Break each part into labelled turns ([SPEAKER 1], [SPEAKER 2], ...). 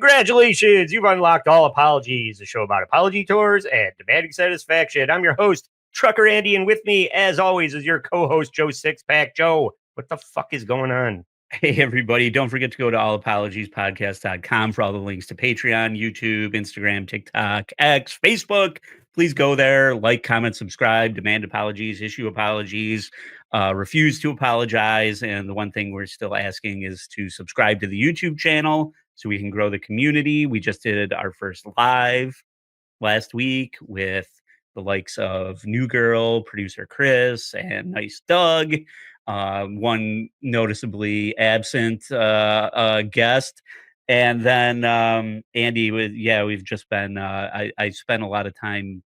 [SPEAKER 1] Congratulations, you've unlocked All Apologies, a show about apology tours and demanding satisfaction. I'm your host, Trucker Andy, and with me, as always, is your co-host, Joe Sixpack. Joe, what the fuck is going on?
[SPEAKER 2] Hey, everybody. Don't forget to go to allapologiespodcast.com for all the links to Patreon, YouTube, Instagram, TikTok, X, Facebook. Please go there, like, comment, subscribe, demand apologies, issue apologies, refuse to apologize. And the one thing we're still asking is to subscribe to the YouTube channel so we can grow the community. We just did our first live last week with the likes of New Girl, producer Chris, and Nice Doug. One noticeably absent guest. And then Andy, we've just been, I spent a lot of time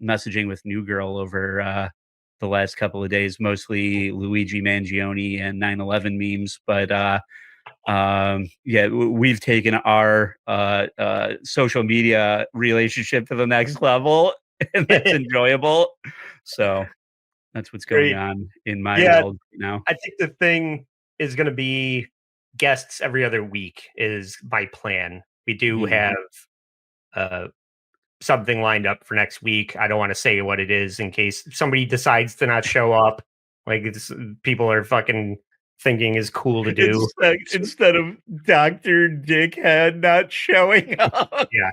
[SPEAKER 2] messaging with New Girl over the last couple of days, mostly Luigi Mangione and 9/11 memes. But we've taken our social media relationship to the next level, and that's enjoyable. So that's what's going on in my world now.
[SPEAKER 1] I think the thing is going to be guests every other week is my plan. We do have something lined up for next week. I don't want to say what it is in case somebody decides to not show up. Like people are fucking thinking is cool to do.
[SPEAKER 2] Instead of Dr. Dickhead not showing up.
[SPEAKER 1] Yeah.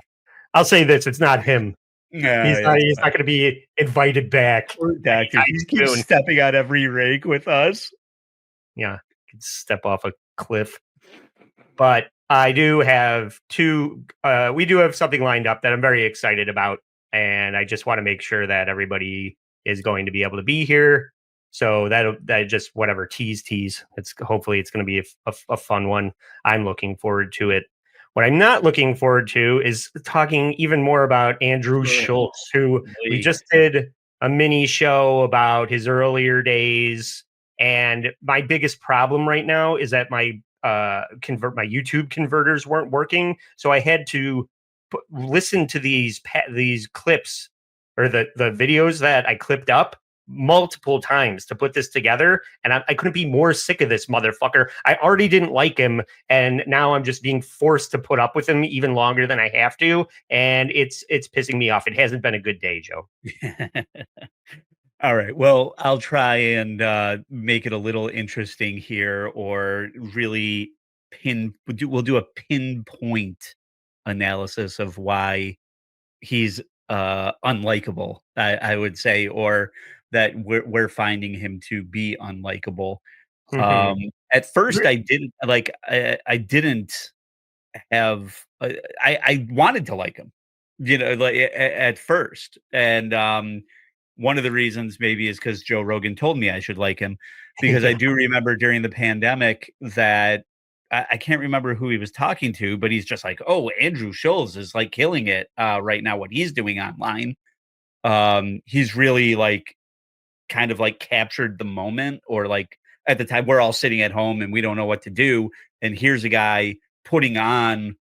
[SPEAKER 1] I'll say this, it's not him. He's not going to be invited back.
[SPEAKER 2] Doctor, he keeps stepping on every rake with us.
[SPEAKER 1] Yeah, could step off a cliff. But I do have we do have something lined up that I'm very excited about. And I just want to make sure that everybody is going to be able to be here. So that just whatever, tease. Hopefully it's going to be a fun one. I'm looking forward to it. What I'm not looking forward to is talking even more about Andrew Schulz, who we just did a mini show about his earlier days. And my biggest problem right now is that my YouTube converters weren't working. So I had to listen to these clips or the videos that I clipped up multiple times to put this together, and I couldn't be more sick of this motherfucker. I already didn't like him, and now I'm just being forced to put up with him even longer than I have to, and it's pissing me off. It hasn't been a good day, Joe.
[SPEAKER 2] All right. Well, I'll try and make it a little interesting here, or really we'll do a pinpoint analysis of why he's unlikable, I would say, or that we're finding him to be unlikable. At first, I didn't like. I didn't have. I wanted to like him, like at first, and one of the reasons maybe is because Joe Rogan told me I should like him, because I do remember during the pandemic that I can't remember who he was talking to, but he's just like, "Oh, Andrew Schulz is like killing it right now. What he's doing online, he's really like kind of like captured the moment, or like at the time we're all sitting at home and we don't know what to do, and here's a guy putting on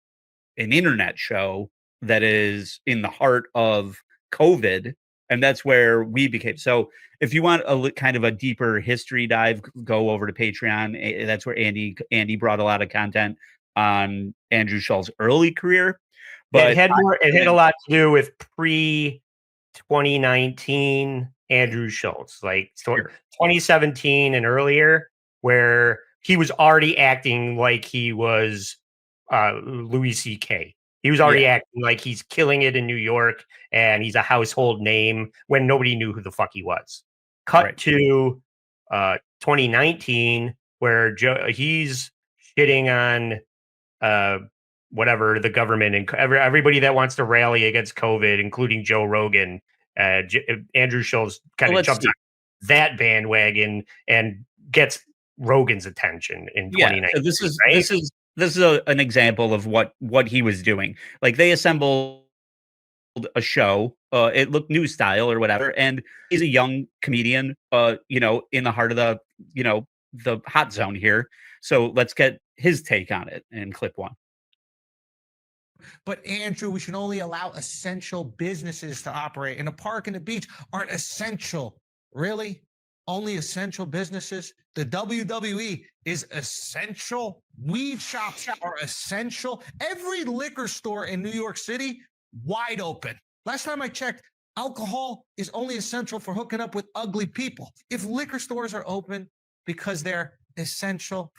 [SPEAKER 2] an internet show that is in the heart of COVID." And that's where we became. So if you want a kind of a deeper history dive, go over to Patreon. That's where Andy brought a lot of content on Andrew Schulz's early career. But
[SPEAKER 1] it had a lot to do with pre-2019 Andrew Schulz, like 2017 and earlier, where he was already acting like he was Louis C.K. He was already acting like he's killing it in New York and he's a household name when nobody knew who the fuck he was. Cut to 2019, where he's shitting on whatever the government and everybody that wants to rally against COVID, including Joe Rogan. Andrew Schulz kind of jumps on that bandwagon and gets Rogan's attention in 2019.
[SPEAKER 2] So this is an example of what he was doing. Like, they assembled a show, it looked news style or whatever, and he's a young comedian, in the heart of the the hot zone here. So let's get his take on it in clip one.
[SPEAKER 3] But Andrew, we should only allow essential businesses to operate, and a park and a beach aren't essential. Really? only essential businesses. The WWE is essential. Weed shops are essential. Every liquor store in New York City, wide open. Last time I checked, alcohol is only essential for hooking up with ugly people. If liquor stores are open because they're essential,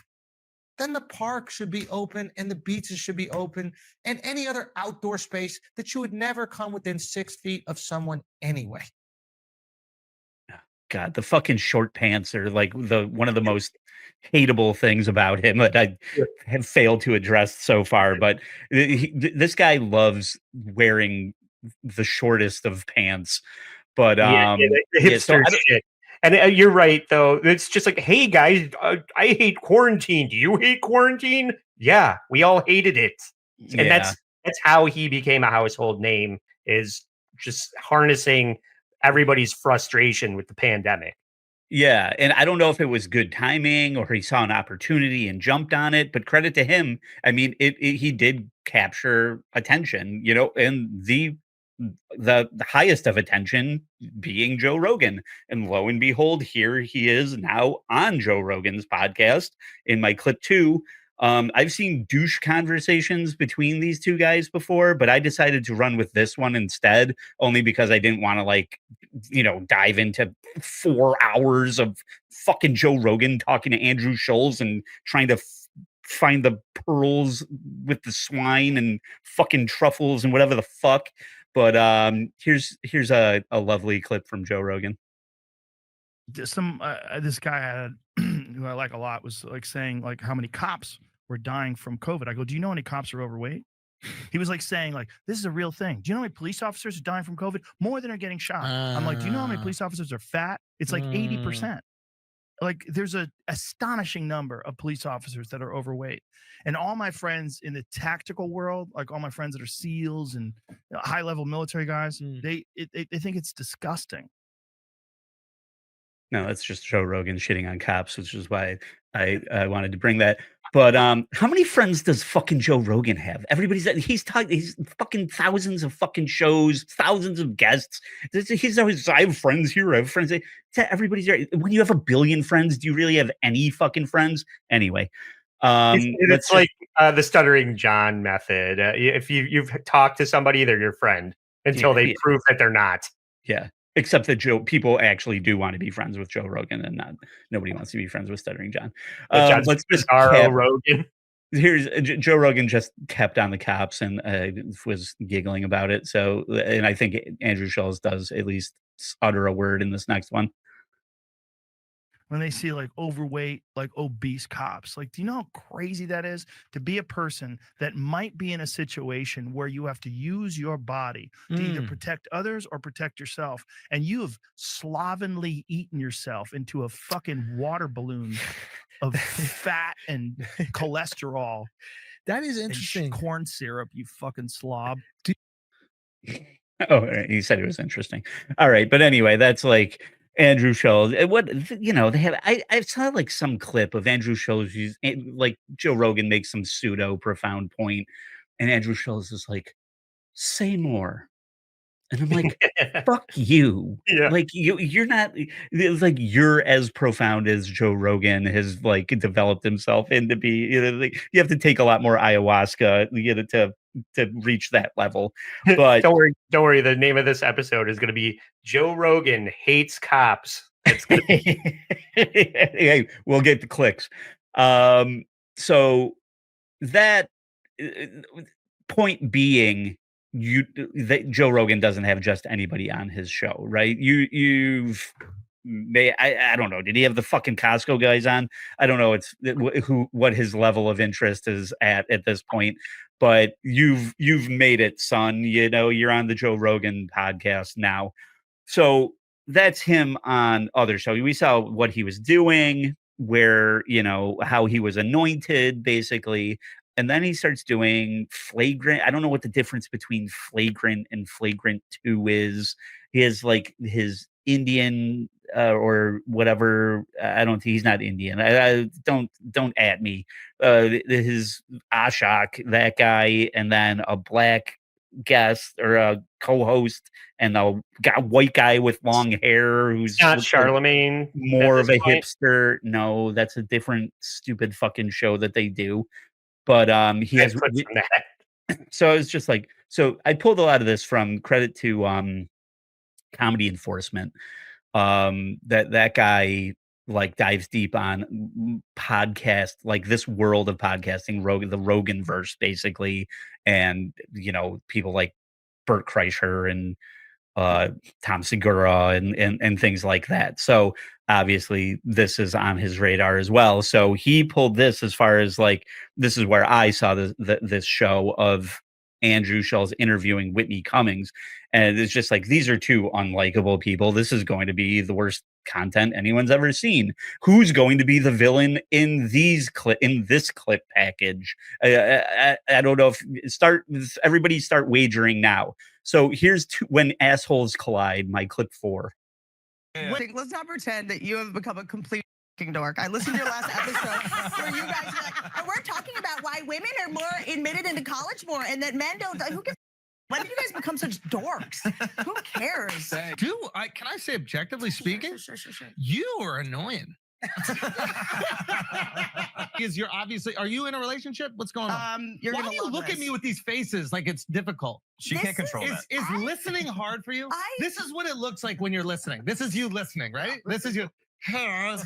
[SPEAKER 3] then the park should be open and the beaches should be open and any other outdoor space that you would never come within 6 feet of someone anyway.
[SPEAKER 2] God, the fucking short pants are like the one of the most hateable things about him that I have failed to address so far. But this guy loves wearing the shortest of pants. But
[SPEAKER 1] Yeah, the
[SPEAKER 2] yeah, so
[SPEAKER 1] hipster
[SPEAKER 2] I don't,
[SPEAKER 1] shit. And you're right, though. It's just like, hey guys, I hate quarantine. Do you hate quarantine? Yeah, we all hated it, and
[SPEAKER 2] yeah.
[SPEAKER 1] that's how he became a household name. Is just harnessing everybody's frustration with the pandemic.
[SPEAKER 2] Yeah, and I don't know if it was good timing or he saw an opportunity and jumped on it, but credit to him. I mean, he did capture attention, and the highest of attention being Joe Rogan. And lo and behold, here he is now on Joe Rogan's podcast in my clip 2. I've seen douche conversations between these two guys before, but I decided to run with this one instead, only because I didn't want to dive into 4 hours of fucking Joe Rogan talking to Andrew Schulz and trying to find the pearls with the swine and fucking truffles and whatever the fuck. But here's a lovely clip from Joe Rogan.
[SPEAKER 4] This guy had who I like a lot was like saying like how many cops were dying from COVID. I go, do you know any cops are overweight? He was like saying like this is a real thing. Do you know how many police officers are dying from COVID? More than are getting shot. I'm like, do you know how many police officers are fat? It's like 80%. Like there's a astonishing number of police officers that are overweight, and all my friends in the tactical world, like all my friends that are SEALs and high level military guys, they think it's disgusting.
[SPEAKER 2] No, that's just Joe Rogan shitting on cops, which is why I wanted to bring that. But how many friends does fucking Joe Rogan have? He's fucking thousands of fucking shows, thousands of guests. He's always, I have friends here, I have friends there. Everybody's there. When you have 1 billion friends, do you really have any fucking friends? Anyway,
[SPEAKER 1] It's like the stuttering John method. If you've talked to somebody, they're your friend until they prove that they're not.
[SPEAKER 2] Yeah. Except that people actually do want to be friends with Joe Rogan, and nobody wants to be friends with Stuttering John. Let's just
[SPEAKER 1] Rogan.
[SPEAKER 2] Here's Joe Rogan just kept on the cops and was giggling about it. So, and I think Andrew Schulz does at least utter a word in this next one.
[SPEAKER 4] When they see like overweight, like obese cops, like, do you know how crazy that is to be a person that might be in a situation where you have to use your body to either protect others or protect yourself, and you have slovenly eaten yourself into a fucking water balloon of fat and cholesterol.
[SPEAKER 5] That is interesting.
[SPEAKER 4] Corn syrup, you fucking slob.
[SPEAKER 2] Oh, he said it was interesting. All right, but anyway, that's like Andrew Schulz. What they have? I saw like some clip of Andrew Schulz. Like Joe Rogan makes some pseudo profound point, and Andrew Schulz is like, "Say more," and I'm like, "Fuck you!"
[SPEAKER 1] Yeah.
[SPEAKER 2] Like you're not. It's like you're as profound as Joe Rogan has like developed himself into be. Like, you have to take a lot more ayahuasca, to reach that level. But
[SPEAKER 1] don't worry. The name of this episode is going to be Joe Rogan hates cops. It's gonna
[SPEAKER 2] hey, we'll get the clicks. So that point being, that Joe Rogan doesn't have just anybody on his show, right? I don't know. Did he have the fucking Costco guys on? I don't know. What his level of interest is at this point. But you've made it, son. You're on the Joe Rogan podcast now. So that's him on other shows. We saw what he was doing, where, how he was anointed, basically. And then he starts doing flagrant. I don't know what the difference between flagrant and flagrant 2 is. He has like his Indian or whatever. I don't think he's not Indian. I don't at me. His Ashok, that guy, and then a black guest or a co-host, and a white guy with long hair who's
[SPEAKER 1] Not
[SPEAKER 2] looks like
[SPEAKER 1] Charlemagne
[SPEAKER 2] more
[SPEAKER 1] at
[SPEAKER 2] of
[SPEAKER 1] this
[SPEAKER 2] a
[SPEAKER 1] point.
[SPEAKER 2] hipster. No, that's a different stupid fucking show that they do. But he
[SPEAKER 1] I
[SPEAKER 2] has
[SPEAKER 1] have clips from that.
[SPEAKER 2] so it's just like so I pulled a lot of this from credit to comedy enforcement. That guy like dives deep on podcast, like this world of podcasting, Rogan, the Rogan verse basically, and people like Bert Kreischer and uh, Tom Segura and things like that. So obviously this is on his radar as well. So he pulled this as far as like this is where I saw this show of Andrew Schulz interviewing Whitney Cummings, and it's just like these are two unlikable people. This is going to be the worst content anyone's ever seen. Who's going to be the villain in this clip package? I don't know if everybody start wagering now. So here's when assholes collide, my clip 4.
[SPEAKER 5] Let's not pretend that you have become a complete fucking dork. I listened to your last episode where you guys were like, and we're talking about why women are more admitted into college more and that men don't. Who gives? Why did you guys become such dorks? Who cares?
[SPEAKER 3] Can I say objectively speaking?
[SPEAKER 5] Sure.
[SPEAKER 3] You are annoying. Because you're obviously, are you in a relationship? What's going on?
[SPEAKER 5] You're
[SPEAKER 3] Why
[SPEAKER 5] gonna
[SPEAKER 3] do you
[SPEAKER 5] love
[SPEAKER 3] look
[SPEAKER 5] this.
[SPEAKER 3] at me with these faces like it's difficult?
[SPEAKER 5] She can't control that.
[SPEAKER 3] Is listening hard for you? This is what it looks like when you're listening. This is you listening, right? This is you. I'm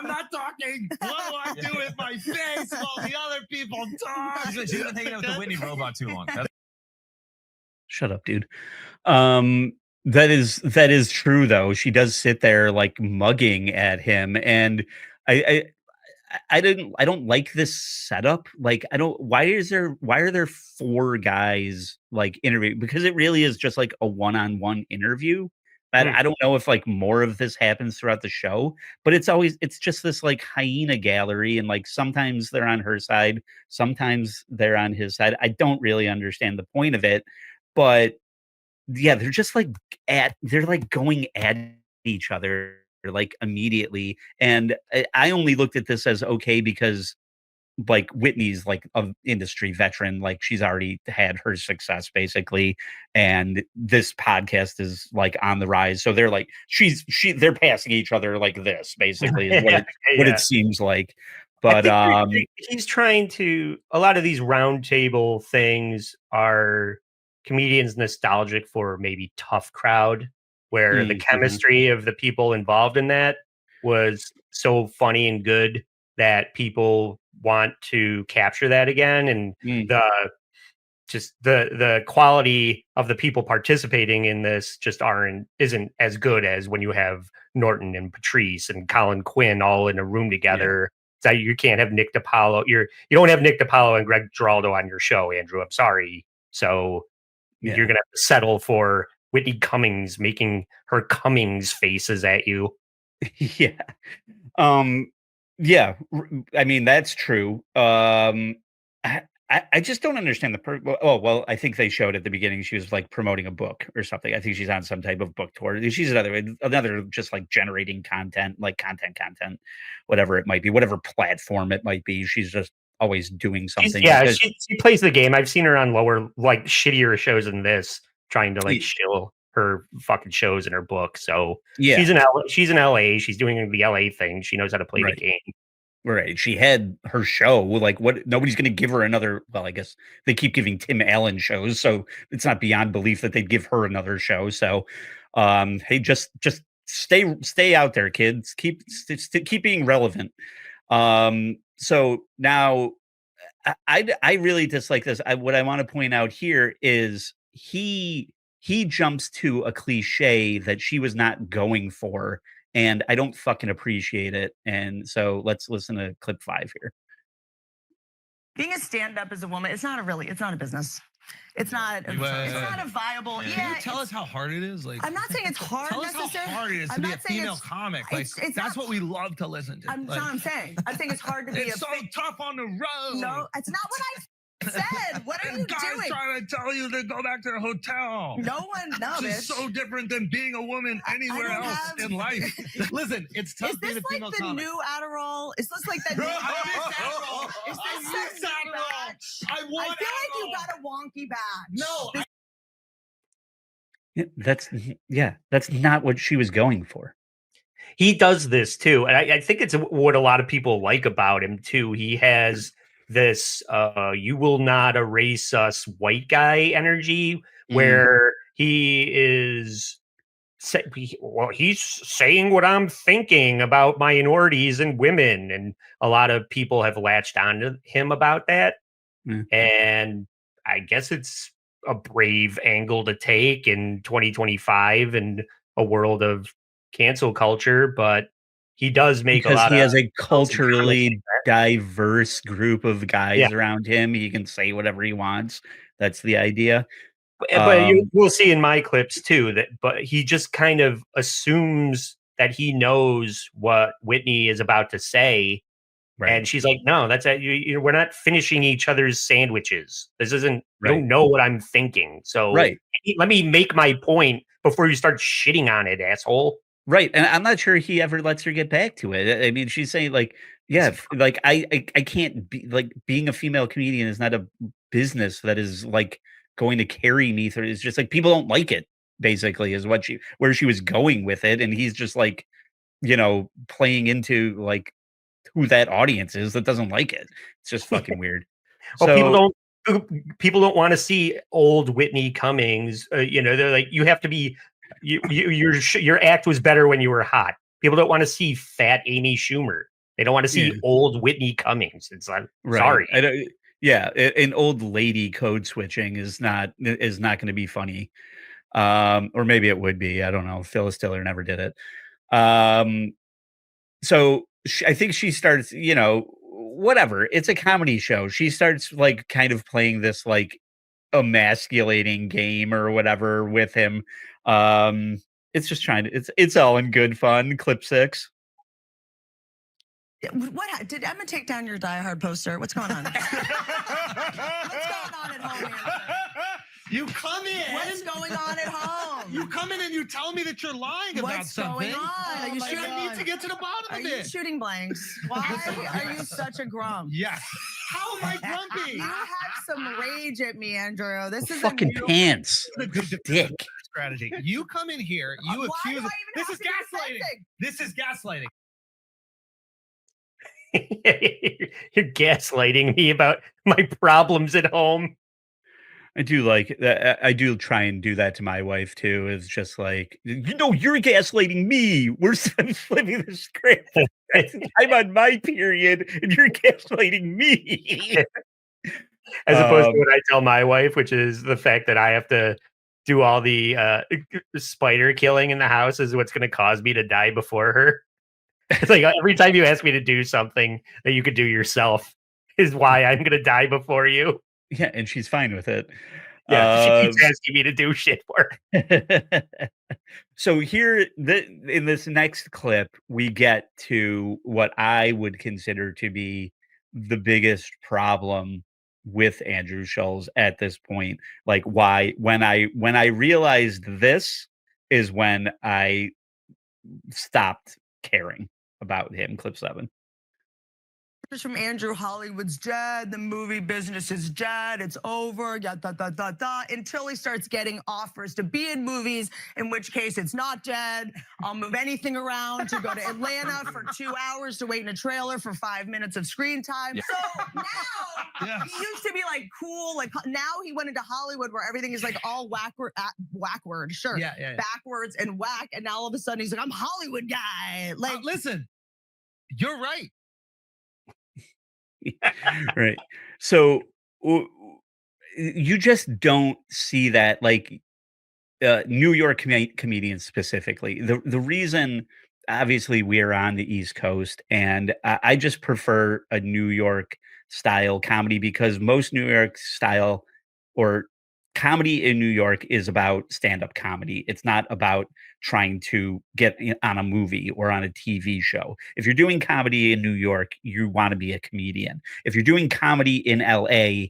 [SPEAKER 3] not talking. What do I do with my face while the other people talk?
[SPEAKER 6] She's been hanging out with the Whitney robot too long.
[SPEAKER 2] Shut up, dude. That is true though. She does sit there like mugging at him, and I don't like this setup. Like why are there 4 guys like interviewing? Because it really is just like a one-on-one interview. I don't know if like more of this happens throughout the show, but it's just this like hyena gallery, and like sometimes they're on her side, sometimes they're on his side. I don't really understand the point of it, but yeah, they're just like they're like going at each other like immediately. And I only looked at this as okay because like Whitney's like an industry veteran, like she's already had her success basically, and this podcast is like on the rise. So they're like they're passing each other like this basically is what it seems like. But
[SPEAKER 1] he's trying to. A lot of these roundtable things are comedians nostalgic for maybe Tough Crowd, where the chemistry of the people involved in that was so funny and good that people want to capture that again, and the quality of the people participating in this just isn't as good as when you have Norton and Patrice and Colin Quinn all in a room together. So you can't have Nick DiPaolo. You don't have Nick DiPaolo and Greg Giraldo on your show, Andrew. I'm sorry. So you're gonna have to settle for Whitney Cummings making her Cummings faces at you.
[SPEAKER 2] Yeah. Yeah, I mean that's true. I just don't understand well, I think they showed at the beginning she was like promoting a book or something. I think she's on some type of book tour. She's another just like generating content, like content, whatever it might be, whatever platform it might be. She's just always doing something.
[SPEAKER 1] She plays the game. I've seen her on lower, like shittier shows than this, trying to like shill her fucking shows in her book. So she's in LA. She's doing the LA thing. She knows how to play the game.
[SPEAKER 2] Right. She had her show. Like, what? Nobody's going to give her another. Well, I guess they keep giving Tim Allen shows, so it's not beyond belief that they'd give her another show. So, hey, just stay out there, kids. Keep being relevant. So now, I really dislike this. What I want to point out here is he jumps to a cliche that she was not going for. And I don't fucking appreciate it. And so let's listen to clip 5 here.
[SPEAKER 5] Being a stand-up as a woman, it's not a business. It's not a viable.
[SPEAKER 3] Can you tell us how hard it is? Like,
[SPEAKER 5] I'm not saying it's hard.
[SPEAKER 3] Tell us how hard it is to be a female comic. Like, that's what we love to listen to.
[SPEAKER 5] That's what I'm saying. I think it's hard to be
[SPEAKER 3] it's so tough on the road.
[SPEAKER 5] No, it's not what I said. What are are you
[SPEAKER 3] guy's
[SPEAKER 5] doing?
[SPEAKER 3] trying to tell you to go back to the hotel.
[SPEAKER 5] No one, no,
[SPEAKER 3] This
[SPEAKER 5] bitch.
[SPEAKER 3] is so different than being a woman anywhere
[SPEAKER 5] don't
[SPEAKER 3] else
[SPEAKER 5] have-
[SPEAKER 3] in life. Listen, it's tough
[SPEAKER 5] Is
[SPEAKER 3] being
[SPEAKER 5] this
[SPEAKER 3] a female
[SPEAKER 5] like the
[SPEAKER 3] comic.
[SPEAKER 5] new Adderall? Is this like the new
[SPEAKER 3] Adderall.
[SPEAKER 5] Is
[SPEAKER 3] I
[SPEAKER 5] this
[SPEAKER 3] miss
[SPEAKER 5] some new
[SPEAKER 3] Adderall.
[SPEAKER 5] batch?
[SPEAKER 3] I
[SPEAKER 5] I
[SPEAKER 3] want
[SPEAKER 5] feel like you
[SPEAKER 3] Adderall.
[SPEAKER 5] got a wonky batch.
[SPEAKER 3] No,
[SPEAKER 5] This-
[SPEAKER 2] That's not what she was going for.
[SPEAKER 1] He does this too, and I think it's what a lot of people like about him too. He has this "you will not erase us" white guy energy, where he is. He's saying what I'm thinking about minorities and women, and a lot of people have latched onto him about that.
[SPEAKER 2] Mm.
[SPEAKER 1] And I guess it's a brave angle to take in 2025 and a world of cancel culture, but he does make a
[SPEAKER 2] Because
[SPEAKER 1] lot
[SPEAKER 2] he
[SPEAKER 1] of
[SPEAKER 2] has a
[SPEAKER 1] comments
[SPEAKER 2] culturally
[SPEAKER 1] like
[SPEAKER 2] diverse group of guys
[SPEAKER 1] Yeah.
[SPEAKER 2] around him. He can say whatever he wants. That's the idea.
[SPEAKER 1] But you'll see in my clips too but he just kind of assumes that he knows what Whitney is about to say.
[SPEAKER 2] Right.
[SPEAKER 1] And she's like, no, that's we're not finishing each other's sandwiches. This isn't, you
[SPEAKER 2] Right.
[SPEAKER 1] don't know what I'm thinking. So
[SPEAKER 2] Right.
[SPEAKER 1] let me make my point before you start shitting on it, asshole.
[SPEAKER 2] Right, and I'm not sure he ever lets her get back to it. I mean, she's saying like, yeah, like I can't be like being a female comedian is not a business that is like going to carry me through. It's just like people don't like it. Basically, is what where she was going with it, and he's just like, playing into like who that audience is that doesn't like it. It's just fucking weird.
[SPEAKER 1] Well,
[SPEAKER 2] So
[SPEAKER 1] people don't want to see old Whitney Cummings. They're like, you have to be. Your act was better when you were hot. People don't want to see fat Amy Schumer. They don't want to see old Whitney Cummings. It's like, sorry.
[SPEAKER 2] I don't, yeah, an old lady code switching is not going to be funny. Or maybe it would be. I don't know. Phyllis Diller never did it. So I think she starts, whatever. It's a comedy show. She starts like kind of playing this like emasculating game or whatever with him. It's just it's all in good fun. Clip 6.
[SPEAKER 5] What did Emma take down your Die Hard poster? What's going on? What's going on at home, Andrew?
[SPEAKER 3] You come in.
[SPEAKER 5] What's going on at home?
[SPEAKER 3] You come in and you tell me that you're lying about
[SPEAKER 5] What's
[SPEAKER 3] something.
[SPEAKER 5] going on? Are you
[SPEAKER 3] I
[SPEAKER 5] shooting?
[SPEAKER 3] need to get to the bottom
[SPEAKER 5] Are
[SPEAKER 3] of
[SPEAKER 5] you
[SPEAKER 3] it.
[SPEAKER 5] shooting blanks? Why are you such a grump?
[SPEAKER 3] Yes. How am I grumpy?
[SPEAKER 5] You have some rage at me, Andrew. This is
[SPEAKER 2] Fucking pants. Dick.
[SPEAKER 3] Strategy. You come in here. You
[SPEAKER 5] Why
[SPEAKER 3] accuse.
[SPEAKER 5] do I even
[SPEAKER 3] This
[SPEAKER 5] have
[SPEAKER 3] is
[SPEAKER 5] to be
[SPEAKER 3] gaslighting.
[SPEAKER 5] defending?
[SPEAKER 3] This is gaslighting.
[SPEAKER 1] You're gaslighting me about my problems at home.
[SPEAKER 2] I do like that. I do try and do that to my wife too. It's just like, you're gaslighting me. We're flipping the script. I'm on my period, and you're gaslighting me.
[SPEAKER 1] As opposed to what I tell my wife, which is the fact that I have to do all the spider killing in the house is what's going to cause me to die before her. It's like every time you ask me to do something that you could do yourself is why I'm going to die before you.
[SPEAKER 2] Yeah, and she's fine with it.
[SPEAKER 1] Yeah, she keeps asking me to do shit for her.
[SPEAKER 2] So here, in this next clip, we get to what I would consider to be the biggest problem with Andrew Schulz at this point. Like, why when I realized this is when I stopped caring about him. Clip 7.
[SPEAKER 5] From Andrew, Hollywood's dead, the movie business is dead, it's over, until he starts getting offers to be in movies, in which case it's not dead. I'll move anything around to go to Atlanta for 2 hours to wait in a trailer for 5 minutes of screen time. So now he used to be like cool, like now he went into Hollywood where everything is like all wackward, sure, backwards and whack, and now all of a sudden he's like, I'm Hollywood guy. Like,
[SPEAKER 3] listen, you're right.
[SPEAKER 2] Right. So you just don't see that, like New York comedians specifically. The reason, obviously, we are on the East Coast, and I just prefer a New York style comedy because most New York style or comedy in New York is about stand-up comedy. It's not about trying to get on a movie or on a TV show. If you're doing comedy in New York, you want to be a comedian. If you're doing comedy in LA,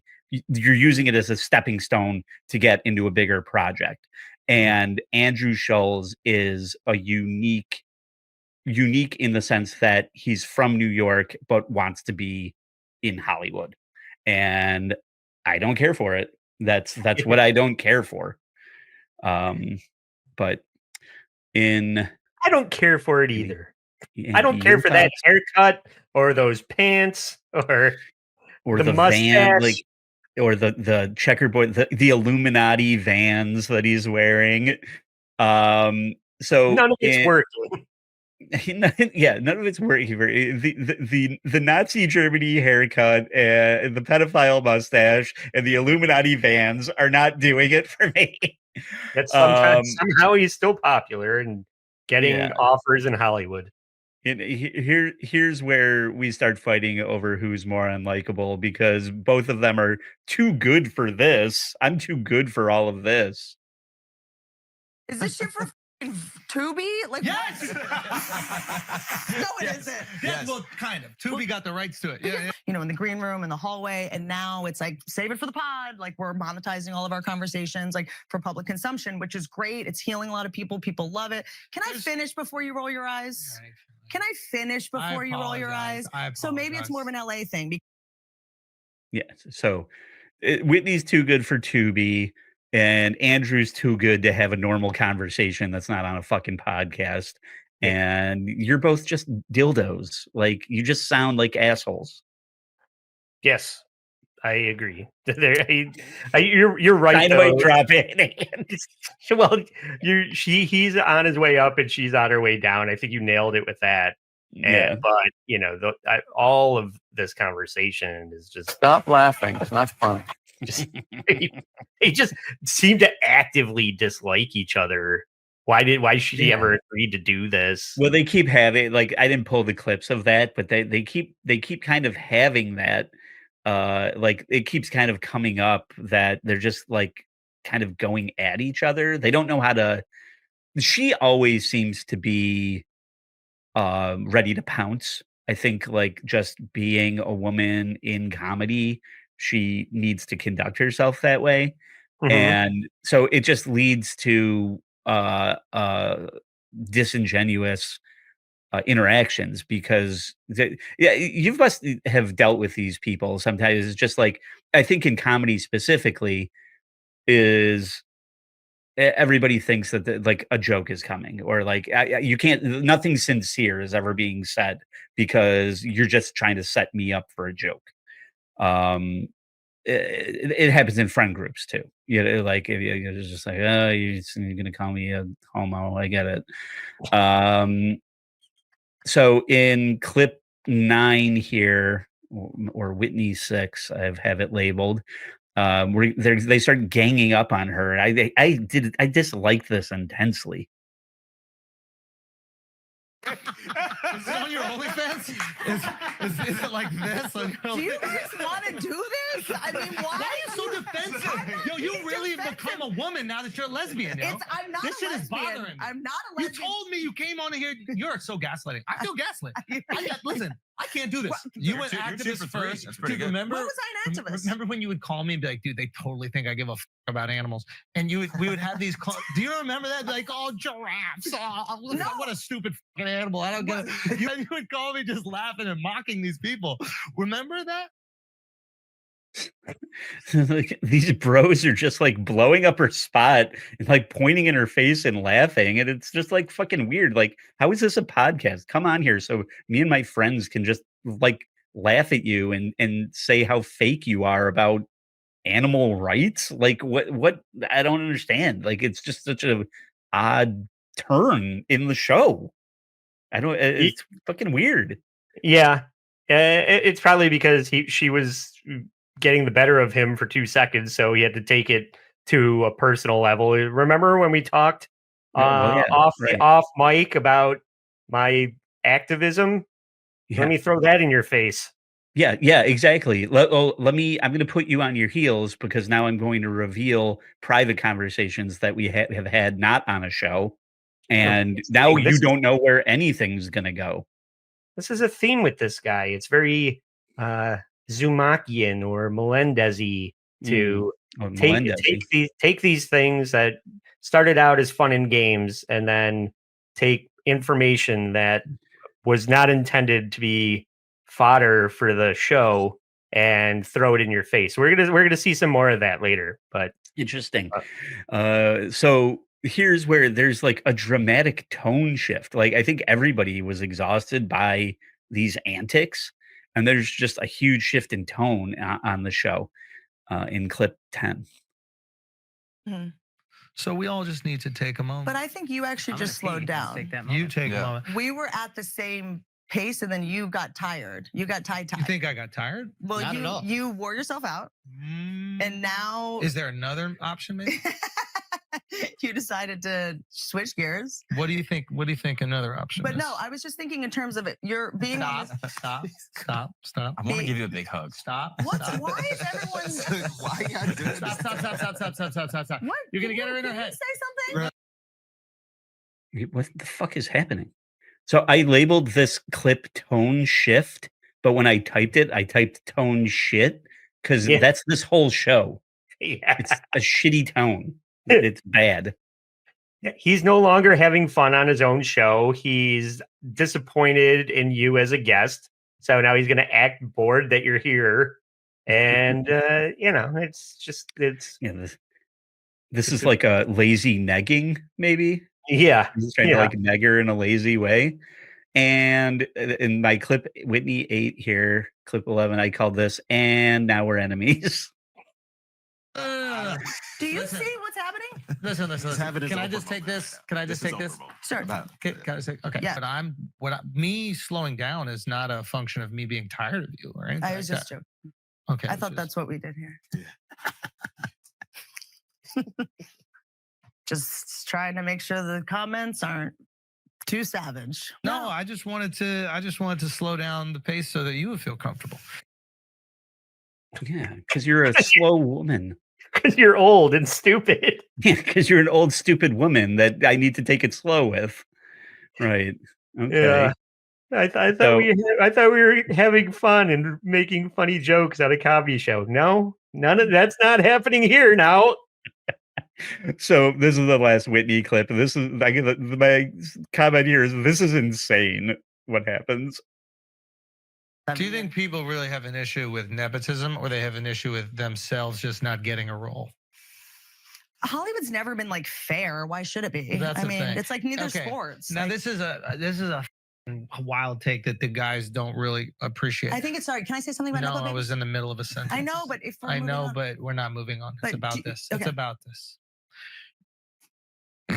[SPEAKER 2] you're using it as a stepping stone to get into a bigger project. And Andrew Schulz is a unique in the sense that he's from New York but wants to be in Hollywood. And I don't care for it. That's what I don't care for. But in
[SPEAKER 1] I don't care for it either. I don't
[SPEAKER 2] your
[SPEAKER 1] care for that
[SPEAKER 2] thoughts?
[SPEAKER 1] haircut or those pants or
[SPEAKER 2] Or
[SPEAKER 1] the
[SPEAKER 2] the van,
[SPEAKER 1] mustache.
[SPEAKER 2] like, or the checkerboard, the Illuminati vans that he's wearing. So
[SPEAKER 1] None of it's working.
[SPEAKER 2] yeah, none of it's working. The Nazi Germany haircut, and the pedophile mustache, and the Illuminati vans are not doing it for me.
[SPEAKER 1] That sometimes somehow he's still popular and getting
[SPEAKER 2] Yeah.
[SPEAKER 1] offers in Hollywood.
[SPEAKER 2] Here's where we start fighting over who's more unlikable, because both of them are too good for this. I'm too good for all of this.
[SPEAKER 5] Is this shit for Tubi? Like,
[SPEAKER 3] Yes.
[SPEAKER 5] no, it isn't.
[SPEAKER 3] Yeah, well, kind of. Tubi got the rights to it. Yeah.
[SPEAKER 5] You know, in the green room, in the hallway, and now it's like, save it for the pod. Like, we're monetizing all of our conversations, like, for public consumption, which is great. It's healing a lot of people. People love it. Can I finish before you roll your eyes? Can I finish before you roll your eyes? So maybe it's more of an LA thing.
[SPEAKER 2] Yeah. So Whitney's too good for Tubi, and Andrew's too good to have a normal conversation that's not on a fucking podcast. And you're both just dildos. Like, you just sound like assholes.
[SPEAKER 1] Yes, I agree. You're right.
[SPEAKER 2] Dynamite drop it.
[SPEAKER 1] Well, he's on his way up and she's on her way down. I think you nailed it with that.
[SPEAKER 2] Yeah.
[SPEAKER 1] But you know, all of this conversation is just
[SPEAKER 7] Stop laughing. It's not funny.
[SPEAKER 1] just they just seem to actively dislike each other. Why should he ever agree to do this?
[SPEAKER 2] Well, they keep having, like, I didn't pull the clips of that, but they keep kind of having that. Like, it keeps kind of coming up that they're just like kind of going at each other. They don't know how to. She always seems to be ready to pounce. I think, like, just being a woman in comedy, she needs to conduct herself that way. And so it just leads to disingenuous interactions, because you must have dealt with these people sometimes. It's just like, I think in comedy specifically, is everybody thinks that like a joke is coming, or like you can't, nothing sincere is ever being said, because you're just trying to set me up for a joke. It happens in friend groups too. You know, like, if you're just like, oh, you're gonna call me a homo. I get it. So in clip 9 here, or Whitney 6, I have it labeled. They start ganging up on her. I disliked this intensely.
[SPEAKER 3] Is it on your OnlyFans? Is it like this? On your
[SPEAKER 5] Do you guys want to do this? I mean, why
[SPEAKER 3] are you so defensive? Yo, you really have become a woman now that you're a lesbian. Yo.
[SPEAKER 5] I'm not
[SPEAKER 3] This
[SPEAKER 5] a
[SPEAKER 3] shit
[SPEAKER 5] lesbian.
[SPEAKER 3] is bothering me.
[SPEAKER 5] I'm not a
[SPEAKER 3] You
[SPEAKER 5] lesbian.
[SPEAKER 3] told me you came on here. You're so gaslighting. I feel gaslit. Listen, I can't do this. You went activist first.
[SPEAKER 6] That's pretty
[SPEAKER 3] Dude,
[SPEAKER 6] good.
[SPEAKER 3] remember?
[SPEAKER 5] When was I an activist?
[SPEAKER 3] Remember when you would call me and be like, dude, they totally think I give a f about animals. And we would have these do you remember that? Like, oh, giraffes. Oh,
[SPEAKER 5] No.
[SPEAKER 3] what a stupid fucking animal. I don't get it. You would call me just laughing and mocking these people. Remember that?
[SPEAKER 2] Like, these bros are just like blowing up her spot and like pointing in her face and laughing, and it's just like fucking weird. Like, how is this a podcast? Come on here so me and my friends can just like laugh at you and say how fake you are about animal rights. Like, what I don't understand. Like, it's just such a odd turn in the show. It's fucking weird.
[SPEAKER 1] Yeah, it's probably because she was getting the better of him for 2 seconds, so he had to take it to a personal level. Remember when we talked off mic about my activism?
[SPEAKER 2] Yeah.
[SPEAKER 1] Let me throw that in your face.
[SPEAKER 2] Yeah, exactly. Let me. I'm going to put you on your heels because now I'm going to reveal private conversations that we have had not on a show, and now
[SPEAKER 1] This
[SPEAKER 2] you
[SPEAKER 1] is
[SPEAKER 2] don't know where anything's going to go.
[SPEAKER 1] this is a theme with this guy. It's very Zumakian or Melendez-y to
[SPEAKER 2] Oh, Melendez.
[SPEAKER 1] take these things that started out as fun and games and then take information that was not intended to be fodder for the show and throw it in your face. We're gonna see some more of that later, but
[SPEAKER 2] Interesting. So here's where there's like a dramatic tone shift. Like I think everybody was exhausted by these antics, and there's just a huge shift in tone on the show in clip 10.
[SPEAKER 3] So we all just need to take a moment.
[SPEAKER 5] But I think you actually just slowed down.
[SPEAKER 3] You take a moment.
[SPEAKER 5] We were at the same pace, and then you got tired. You got tied.
[SPEAKER 3] You think I got tired?
[SPEAKER 5] Well,
[SPEAKER 6] Not at all.
[SPEAKER 5] you wore yourself out, and now
[SPEAKER 3] Is there another option, maybe?
[SPEAKER 5] you decided to switch gears.
[SPEAKER 3] What do you think? What do you think another option
[SPEAKER 5] But
[SPEAKER 3] is?
[SPEAKER 5] no, I was just thinking in terms of it. You're being on
[SPEAKER 3] Stop,
[SPEAKER 5] this-
[SPEAKER 3] stop.
[SPEAKER 6] I want to give you a big hug.
[SPEAKER 3] Stop.
[SPEAKER 5] What's
[SPEAKER 3] stop.
[SPEAKER 5] why is everyone?
[SPEAKER 6] Why you gotta do
[SPEAKER 3] Stop.
[SPEAKER 5] What?
[SPEAKER 3] You're gonna get her in her
[SPEAKER 5] Did you
[SPEAKER 3] head.
[SPEAKER 5] say something?
[SPEAKER 2] What the fuck is happening? So I labeled this clip tone shift, but when I typed it, I typed tone shit because
[SPEAKER 1] Yeah.
[SPEAKER 2] that's this whole show.
[SPEAKER 1] yeah.
[SPEAKER 2] It's a shitty tone. It's bad.
[SPEAKER 1] He's no longer having fun on his own show. He's disappointed in you as a guest. So now he's going to act bored that you're here. And, it's
[SPEAKER 2] Yeah, this is like a lazy negging, maybe.
[SPEAKER 1] yeah.
[SPEAKER 2] He's trying to like neg her in a lazy way. And in my clip, Whitney 8 here, clip 11, I called this, and now we're enemies.
[SPEAKER 5] Do you
[SPEAKER 3] Listen.
[SPEAKER 5] see what's happening?
[SPEAKER 3] Listen. Can I just take this? Can I just take this?
[SPEAKER 5] Sure.
[SPEAKER 3] Can I say, okay.
[SPEAKER 5] Yeah.
[SPEAKER 3] But me slowing down is not a function of me being tired of you or anything.
[SPEAKER 5] I was
[SPEAKER 3] like
[SPEAKER 5] just joking.
[SPEAKER 3] that. Okay.
[SPEAKER 5] I thought that's what we did here. Just trying to make sure the comments aren't too savage.
[SPEAKER 3] No, I just wanted to slow down the pace so that you would feel comfortable.
[SPEAKER 2] Yeah, because you're a slow woman.
[SPEAKER 1] Because you're old and stupid.
[SPEAKER 2] Yeah, because you're an old, stupid woman that I need to take it slow with. Right. Okay.
[SPEAKER 1] Yeah. I thought we were having fun and making funny jokes at a comedy show. No, that's not happening here now.
[SPEAKER 2] So this is the last Whitney clip. This is my comment here is this is insane. What happens?
[SPEAKER 3] Do you think people really have an issue with nepotism, or they have an issue with themselves just not getting a role?
[SPEAKER 5] Hollywood's never been like fair. Why should it be?
[SPEAKER 3] Well, that's
[SPEAKER 5] I
[SPEAKER 3] the
[SPEAKER 5] mean,
[SPEAKER 3] thing.
[SPEAKER 5] it's like neither
[SPEAKER 3] Okay.
[SPEAKER 5] sports.
[SPEAKER 3] Now
[SPEAKER 5] Like,
[SPEAKER 3] this is a wild take that the guys don't really appreciate.
[SPEAKER 5] I think it's sorry. Can I say something about
[SPEAKER 3] No,
[SPEAKER 5] Nepo
[SPEAKER 3] I
[SPEAKER 5] babies?
[SPEAKER 3] was in the middle of a sentence.
[SPEAKER 5] I know, but if we're
[SPEAKER 3] I
[SPEAKER 5] moving
[SPEAKER 3] know,
[SPEAKER 5] on-
[SPEAKER 3] but we're not moving on.
[SPEAKER 5] But
[SPEAKER 3] It's about
[SPEAKER 5] do-
[SPEAKER 3] this. It's
[SPEAKER 5] okay.
[SPEAKER 3] about this.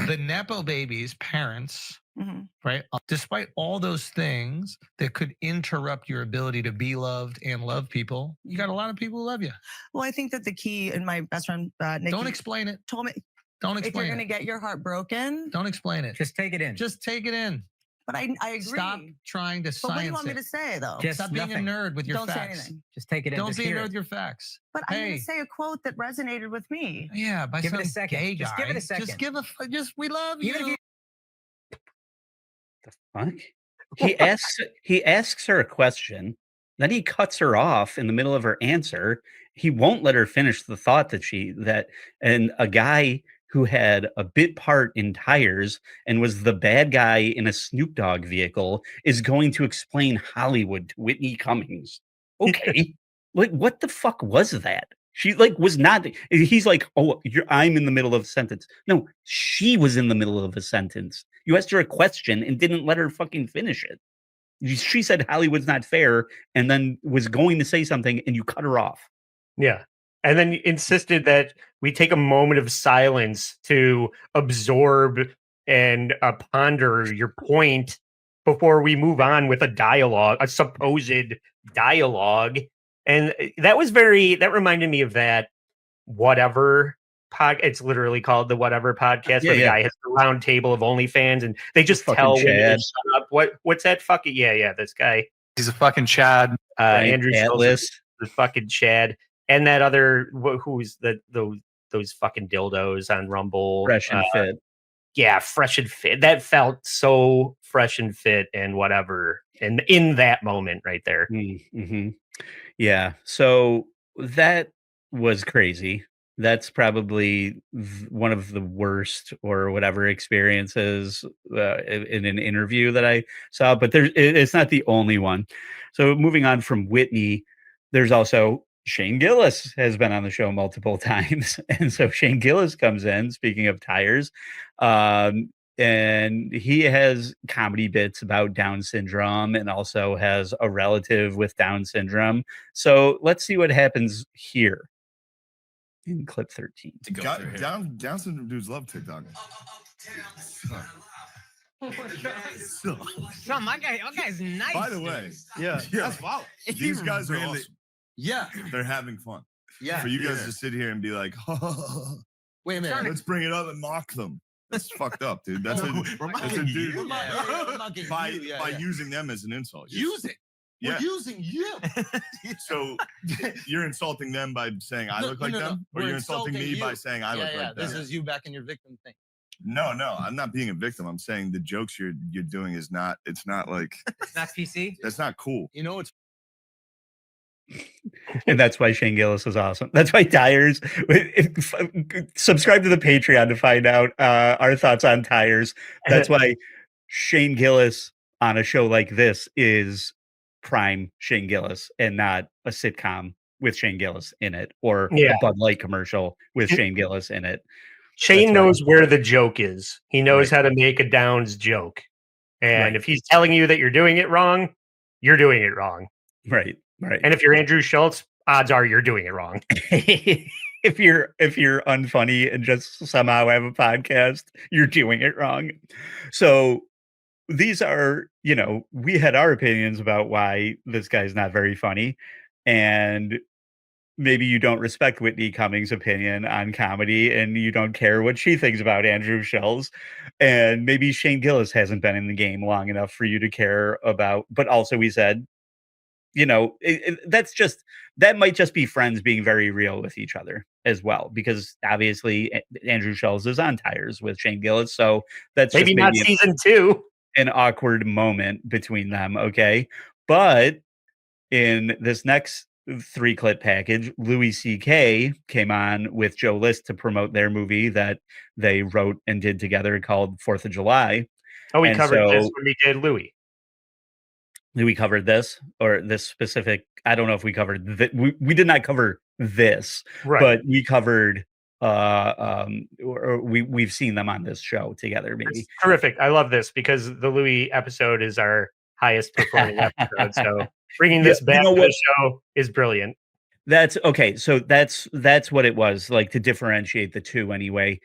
[SPEAKER 3] The Nepo babies' parents,
[SPEAKER 5] Mhm.
[SPEAKER 3] right? Despite all those things that could interrupt your ability to be loved and love people, you got a lot of people who love you.
[SPEAKER 5] Well, I think that the key, and my best friend Nikki
[SPEAKER 3] Don't explain it.
[SPEAKER 5] told me,
[SPEAKER 3] Don't
[SPEAKER 5] if you're
[SPEAKER 3] explain
[SPEAKER 5] going to
[SPEAKER 3] it.
[SPEAKER 5] get your heart broken,
[SPEAKER 3] Don't explain it.
[SPEAKER 6] Just take it in.
[SPEAKER 3] Just take it in.
[SPEAKER 5] but I agree.
[SPEAKER 3] Stop trying to
[SPEAKER 5] But what do you
[SPEAKER 3] science
[SPEAKER 5] want me
[SPEAKER 3] it.
[SPEAKER 5] to say though?
[SPEAKER 6] Just
[SPEAKER 3] Stop being
[SPEAKER 6] nothing.
[SPEAKER 3] a nerd with your
[SPEAKER 5] Don't say
[SPEAKER 3] facts.
[SPEAKER 5] anything.
[SPEAKER 6] Just take it in.
[SPEAKER 3] Don't
[SPEAKER 6] Just
[SPEAKER 3] be a
[SPEAKER 6] hear
[SPEAKER 3] nerd
[SPEAKER 6] it.
[SPEAKER 3] with your facts.
[SPEAKER 5] But I'm going
[SPEAKER 3] Hey.
[SPEAKER 5] to say a quote that resonated with me.
[SPEAKER 3] Yeah, by
[SPEAKER 6] Give it
[SPEAKER 3] some
[SPEAKER 6] a second.
[SPEAKER 3] gay
[SPEAKER 6] Just
[SPEAKER 3] guy.
[SPEAKER 6] give it a second.
[SPEAKER 3] Just give we love
[SPEAKER 6] Even if
[SPEAKER 3] you.
[SPEAKER 6] you
[SPEAKER 2] Fuck. He asks her a question, then he cuts her off in the middle of her answer. He won't let her finish the thought and a guy who had a bit part in Tires and was the bad guy in a Snoop Dogg vehicle is going to explain Hollywood to Whitney Cummings. Okay. Like what the fuck was that? She was not. He's like, oh, I'm in the middle of a sentence. No, she was in the middle of a sentence. You asked her a question and didn't let her fucking finish it. She said Hollywood's not fair, and then was going to say something, and you cut her off.
[SPEAKER 1] Yeah. And then insisted that we take a moment of silence to absorb and ponder your point before we move on with a supposed dialogue. And that reminded me of that whatever podcast. It's literally called the Whatever Podcast, where the guy has a round table of OnlyFans and they just
[SPEAKER 2] Fucking
[SPEAKER 1] tell women to
[SPEAKER 2] Chad.
[SPEAKER 1] shut up. What's that fucking, yeah, this guy.
[SPEAKER 8] He's a fucking Chad.
[SPEAKER 2] Right,
[SPEAKER 1] Andrew Schulz,
[SPEAKER 2] Atlas.
[SPEAKER 1] the fucking Chad, and that other who's those fucking dildos on Rumble.
[SPEAKER 2] Fresh and fit.
[SPEAKER 1] Yeah, fresh and fit. That felt so fresh and fit and whatever. And in that moment right there.
[SPEAKER 2] Mm-hmm. Yeah. So that was crazy. That's probably one of the worst or whatever experiences in an interview that I saw. But it's not the only one. So moving on from Whitney, there's also Shane Gillis has been on the show multiple times, and so Shane Gillis comes in. Speaking of tires, um, and he has comedy bits about Down syndrome, and also has a relative with Down syndrome. So let's see what happens here in clip 13.
[SPEAKER 8] Down syndrome dudes love TikTok.
[SPEAKER 9] No, my guy's nice.
[SPEAKER 8] By the way,
[SPEAKER 3] Yeah,
[SPEAKER 8] that's
[SPEAKER 3] wow.
[SPEAKER 8] these guys are awesome.
[SPEAKER 3] Yeah,
[SPEAKER 8] They're having fun.
[SPEAKER 3] yeah.
[SPEAKER 8] For you guys to sit here and be like,
[SPEAKER 3] Wait a minute.
[SPEAKER 8] let's bring it up and mock them. That's fucked up, dude. That's a dude.
[SPEAKER 3] We're mocking
[SPEAKER 8] By
[SPEAKER 3] you, yeah, yeah.
[SPEAKER 8] using them as an insult.
[SPEAKER 3] Use it.
[SPEAKER 8] Yeah.
[SPEAKER 3] We're using you.
[SPEAKER 8] So you're insulting them by saying I look like them, or
[SPEAKER 3] We're
[SPEAKER 8] you're insulting me
[SPEAKER 3] insulting
[SPEAKER 8] by
[SPEAKER 3] you.
[SPEAKER 8] saying I look like
[SPEAKER 3] This
[SPEAKER 8] them.
[SPEAKER 3] is you back in your victim thing.
[SPEAKER 8] No, I'm not being a victim. I'm saying the jokes you're doing is not. It's not like
[SPEAKER 9] It's not PC.
[SPEAKER 8] that's not cool.
[SPEAKER 3] You know, it's
[SPEAKER 2] And that's why Shane Gillis is awesome. That's why Tires. Subscribe to the Patreon to find out our thoughts on Tires. That's why Shane Gillis on a show like this is prime Shane Gillis and not a sitcom with Shane Gillis in it, or a Bud Light commercial with Shane Gillis in it.
[SPEAKER 1] Shane knows where the joke is. He knows
[SPEAKER 2] Right.
[SPEAKER 1] how to make a Downs joke. And
[SPEAKER 2] Right.
[SPEAKER 1] if he's telling you that you're doing it wrong, you're doing it wrong.
[SPEAKER 2] Right.
[SPEAKER 1] And if you're Andrew Schulz, odds are you're doing it wrong.
[SPEAKER 2] if you're unfunny and just somehow have a podcast, you're doing it wrong. So these are, we had our opinions about why this guy's not very funny, and maybe you don't respect Whitney Cummings' opinion on comedy, and you don't care what she thinks about Andrew Schulz, and maybe Shane Gillis hasn't been in the game long enough for you to care about. But also, we said, that might just be friends being very real with each other as well, because obviously Andrew Schulz is on Tires with Shane Gillis, so that's
[SPEAKER 1] Maybe not season 2.
[SPEAKER 2] An awkward moment between them. Okay, but in this next 3-clip package, Louis C.K. came on with Joe List to promote their movie that they wrote and did together called 4th of July.
[SPEAKER 1] Oh, we
[SPEAKER 2] And
[SPEAKER 1] covered this
[SPEAKER 2] so-
[SPEAKER 1] when we did Louis.
[SPEAKER 2] We covered this, or this specific. I don't know if we covered we did not cover this,
[SPEAKER 1] Right.
[SPEAKER 2] but we covered or we've seen them on this show together. Maybe
[SPEAKER 1] It's terrific. I love this because the Louis episode is our highest performing episode. So bringing this back to the show is brilliant.
[SPEAKER 2] That's okay. So that's what it was, like, to differentiate the two anyway.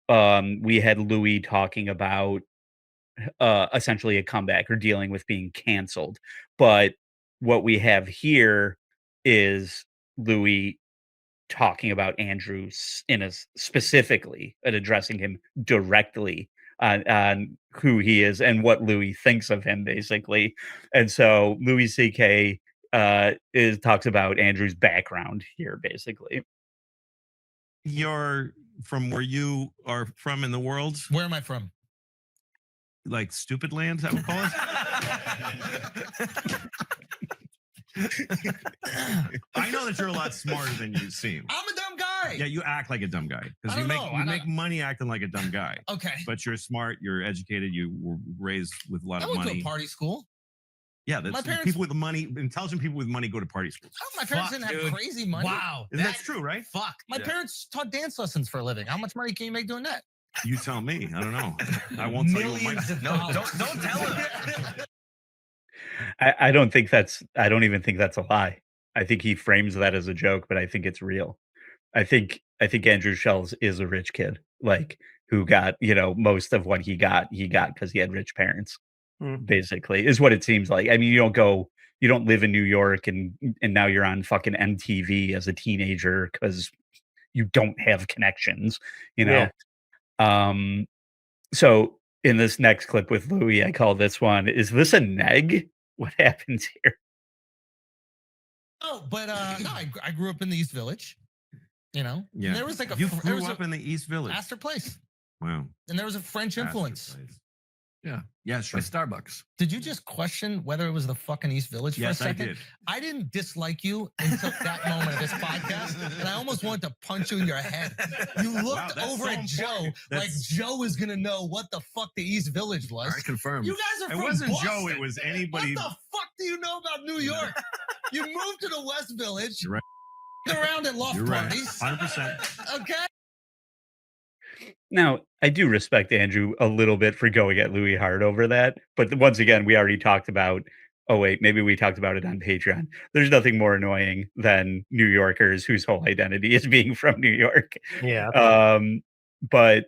[SPEAKER 2] We had Louis talking about essentially a comeback or dealing with being canceled. But what we have here is Louis talking about Andrew specifically and addressing him directly on who he is and what Louis thinks of him, basically. And so Louis C.K. talks about Andrew's background here, basically.
[SPEAKER 10] You're from where you are from in the world,
[SPEAKER 3] where am I from?
[SPEAKER 10] like stupid land, I would call it. I know that you're a lot smarter than you seem.
[SPEAKER 3] I'm a dumb guy.
[SPEAKER 10] Yeah, you act like a dumb guy because
[SPEAKER 3] I
[SPEAKER 10] you
[SPEAKER 3] don't
[SPEAKER 10] make
[SPEAKER 3] know.
[SPEAKER 10] you make money acting like a dumb guy.
[SPEAKER 3] Okay.
[SPEAKER 10] But you're smart, you're educated, you were raised with a lot
[SPEAKER 3] I
[SPEAKER 10] of
[SPEAKER 3] went to
[SPEAKER 10] money.
[SPEAKER 3] a party school.
[SPEAKER 10] Yeah, that's
[SPEAKER 3] My parents-
[SPEAKER 10] people with money, intelligent people with money go to party schools.
[SPEAKER 3] Oh, my parents
[SPEAKER 9] Fuck,
[SPEAKER 3] didn't have
[SPEAKER 9] dude.
[SPEAKER 3] crazy money.
[SPEAKER 9] Wow.
[SPEAKER 10] That's true, right?
[SPEAKER 9] Fuck.
[SPEAKER 3] My
[SPEAKER 10] Yeah.
[SPEAKER 3] parents taught dance lessons for a living. How much money can you make doing that?
[SPEAKER 10] You tell me. I don't know. I won't tell you what
[SPEAKER 9] Millions
[SPEAKER 10] my
[SPEAKER 9] of
[SPEAKER 10] no,
[SPEAKER 9] dollars.
[SPEAKER 10] don't tell him.
[SPEAKER 2] I don't even think that's a lie. I think he frames that as a joke, but I think it's real. I think Andrew Schulz is a rich kid, like, who got, most of what he got because he had rich parents. Basically, is what it seems like. I mean, you don't live in New York and now you're on fucking MTV as a teenager because you don't have connections,
[SPEAKER 1] Yeah.
[SPEAKER 2] So in this next clip with Louis, I call this one, "Is this a neg? What happens here?"
[SPEAKER 3] No, but no, I grew up in the East Village. You know,
[SPEAKER 10] Yeah.
[SPEAKER 3] and there was like a
[SPEAKER 10] You
[SPEAKER 3] there
[SPEAKER 10] grew
[SPEAKER 3] was
[SPEAKER 10] up
[SPEAKER 3] a
[SPEAKER 10] in the East Village.
[SPEAKER 3] Astor Place,
[SPEAKER 10] Wow.
[SPEAKER 3] and there was a French
[SPEAKER 10] Astor
[SPEAKER 3] influence.
[SPEAKER 10] Place.
[SPEAKER 6] Yeah, sure. Starbucks.
[SPEAKER 3] Did you just question whether it was the fucking East Village
[SPEAKER 10] Yes,
[SPEAKER 3] for a
[SPEAKER 10] I
[SPEAKER 3] second?
[SPEAKER 10] did.
[SPEAKER 3] I didn't dislike you until that moment of this podcast, and I almost wanted to punch you in your head. You looked
[SPEAKER 10] that's
[SPEAKER 3] over
[SPEAKER 10] so
[SPEAKER 3] at Joe
[SPEAKER 10] important.
[SPEAKER 3] like
[SPEAKER 10] That's-
[SPEAKER 3] Joe is gonna know what the fuck the East Village was.
[SPEAKER 6] I confirm.
[SPEAKER 3] You guys are
[SPEAKER 10] It
[SPEAKER 3] from
[SPEAKER 10] wasn't
[SPEAKER 3] Boston.
[SPEAKER 10] Joe. It was anybody.
[SPEAKER 3] What the fuck do you know about New York? You moved to the West Village.
[SPEAKER 10] You're right.
[SPEAKER 3] Around at loft
[SPEAKER 10] You're right.
[SPEAKER 3] parties.
[SPEAKER 10] 100%.
[SPEAKER 3] Okay.
[SPEAKER 2] Now, I do respect Andrew a little bit for going at Louis hard over that. But once again, we already talked about, oh, wait, maybe we talked about it on Patreon. There's nothing more annoying than New Yorkers whose whole identity is being from New York.
[SPEAKER 1] Yeah.
[SPEAKER 2] But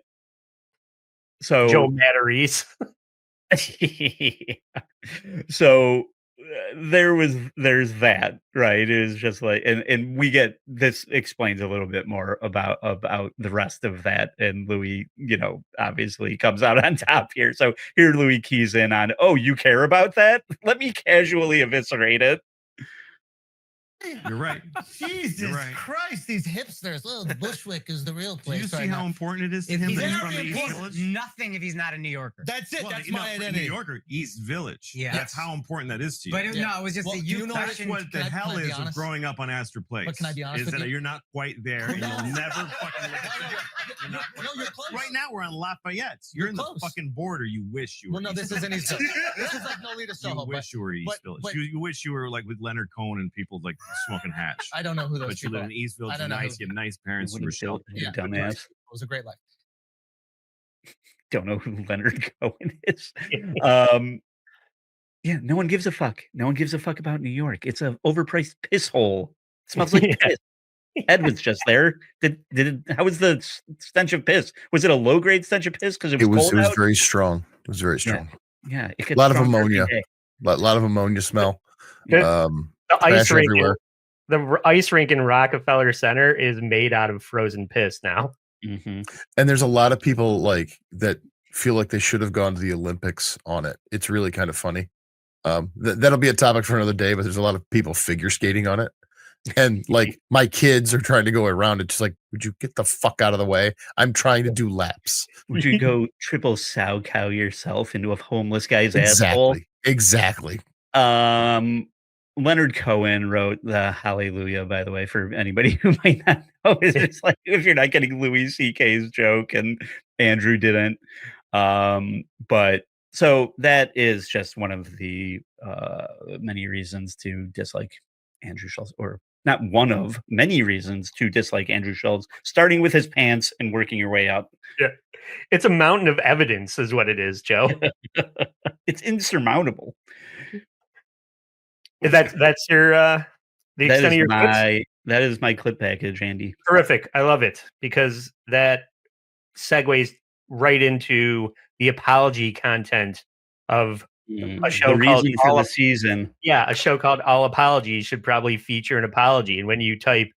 [SPEAKER 2] so
[SPEAKER 1] Joe Matteries.
[SPEAKER 2] so there's that, right? It is just like, and we get, this explains a little bit more about the rest of that, and Louis, obviously comes out on top here. So here Louis keys in on, oh, you care about that? Let me casually eviscerate it.
[SPEAKER 10] You're right.
[SPEAKER 3] Jesus
[SPEAKER 10] right.
[SPEAKER 3] Christ, these hipsters. Oh, Bushwick is the real
[SPEAKER 10] Do
[SPEAKER 3] place.
[SPEAKER 10] you see
[SPEAKER 3] right
[SPEAKER 10] how
[SPEAKER 3] now.
[SPEAKER 10] important it is to
[SPEAKER 9] If
[SPEAKER 10] him
[SPEAKER 9] he's
[SPEAKER 10] that he's
[SPEAKER 3] very
[SPEAKER 10] from the East
[SPEAKER 3] important.
[SPEAKER 10] Village?
[SPEAKER 9] Nothing if he's not a New Yorker.
[SPEAKER 3] That's it.
[SPEAKER 10] Well,
[SPEAKER 3] That's
[SPEAKER 10] you know,
[SPEAKER 3] my
[SPEAKER 10] for New
[SPEAKER 3] identity.
[SPEAKER 10] Yorker, East Village.
[SPEAKER 9] Yeah.
[SPEAKER 10] That's how important that is to you.
[SPEAKER 9] But
[SPEAKER 3] Yeah.
[SPEAKER 9] no, it was just
[SPEAKER 3] Well,
[SPEAKER 9] that
[SPEAKER 3] do
[SPEAKER 9] you
[SPEAKER 3] you know
[SPEAKER 10] That's
[SPEAKER 9] questioned.
[SPEAKER 10] what the
[SPEAKER 3] Can I
[SPEAKER 10] hell
[SPEAKER 3] be
[SPEAKER 10] is of
[SPEAKER 3] honest?
[SPEAKER 10] growing up on Astor Place.
[SPEAKER 3] can I be honest
[SPEAKER 10] is
[SPEAKER 3] with
[SPEAKER 10] that
[SPEAKER 3] you?
[SPEAKER 10] you're not quite there, and
[SPEAKER 3] No.
[SPEAKER 10] you'll never fucking look at
[SPEAKER 3] No, you're close.
[SPEAKER 10] Right now, we're on Lafayette. You're
[SPEAKER 3] You're
[SPEAKER 10] in
[SPEAKER 3] close.
[SPEAKER 10] the fucking border. You wish you were.
[SPEAKER 3] Well, no, this isn't East Village. This is like Nolita
[SPEAKER 10] You
[SPEAKER 3] Soho. But
[SPEAKER 10] wish you were East
[SPEAKER 3] but-
[SPEAKER 10] Village.
[SPEAKER 3] but-
[SPEAKER 10] You wish you were like with Leonard Cohen and people like smoking hash.
[SPEAKER 3] I don't know who those
[SPEAKER 10] But you
[SPEAKER 3] people
[SPEAKER 10] live
[SPEAKER 3] are.
[SPEAKER 10] in East Village.
[SPEAKER 3] I
[SPEAKER 10] You're
[SPEAKER 3] don't know
[SPEAKER 10] nice.
[SPEAKER 3] who-
[SPEAKER 10] You have nice parents. You were sheltered.
[SPEAKER 3] Yeah.
[SPEAKER 2] Dumbass.
[SPEAKER 3] It was a great life.
[SPEAKER 2] Don't know who Leonard Cohen is.
[SPEAKER 1] Yeah.
[SPEAKER 2] Yeah, no one gives a fuck. No one gives a fuck about New York. It's a overpriced piss hole. It smells like
[SPEAKER 1] Yeah.
[SPEAKER 2] piss. Ed was just there. How was the stench of piss? Was it a low grade stench of piss because it was cold out?
[SPEAKER 11] very strong. It was very strong.
[SPEAKER 2] Yeah, it
[SPEAKER 11] A
[SPEAKER 2] gets
[SPEAKER 11] lot of
[SPEAKER 2] stronger every
[SPEAKER 11] ammonia.
[SPEAKER 2] day.
[SPEAKER 11] Lot of ammonia smell.
[SPEAKER 1] The- The ice
[SPEAKER 11] Trash
[SPEAKER 1] rink,
[SPEAKER 11] everywhere.
[SPEAKER 1] ice rink in Rockefeller Center is made out of frozen piss now.
[SPEAKER 2] Mhm.
[SPEAKER 11] And there's a lot of people like that feel like they should have gone to the Olympics on it. It's really kind of funny. That'll be a topic for another day, but there's a lot of people figure skating on it. And like my kids are trying to go around it. Just like, would you get the fuck out of the way? I'm trying to do laps.
[SPEAKER 2] Would you go triple sow cow yourself into a homeless guy's asshole?
[SPEAKER 11] Exactly.
[SPEAKER 2] Leonard Cohen wrote the Hallelujah, by the way, for anybody who might not know. It's like if you're not getting Louis C.K.'s joke and Andrew didn't. But so that is just one of the many reasons to dislike Andrew Schulz, or not one of many reasons to dislike Andrew Schulz, starting with his pants and working your way up.
[SPEAKER 1] Yeah. It's a mountain of evidence, is what it is, Joe.
[SPEAKER 2] It's insurmountable.
[SPEAKER 1] That's your the
[SPEAKER 2] That
[SPEAKER 1] extent of
[SPEAKER 2] is
[SPEAKER 1] your clips?
[SPEAKER 2] that is my clip package, Andy.
[SPEAKER 1] Terrific. I love it because that segues right into the apology content of a show
[SPEAKER 2] The
[SPEAKER 1] called
[SPEAKER 2] reason for
[SPEAKER 1] All
[SPEAKER 2] the
[SPEAKER 1] Ap-
[SPEAKER 2] season.
[SPEAKER 1] a show called All Apologies should probably feature an apology. And when you type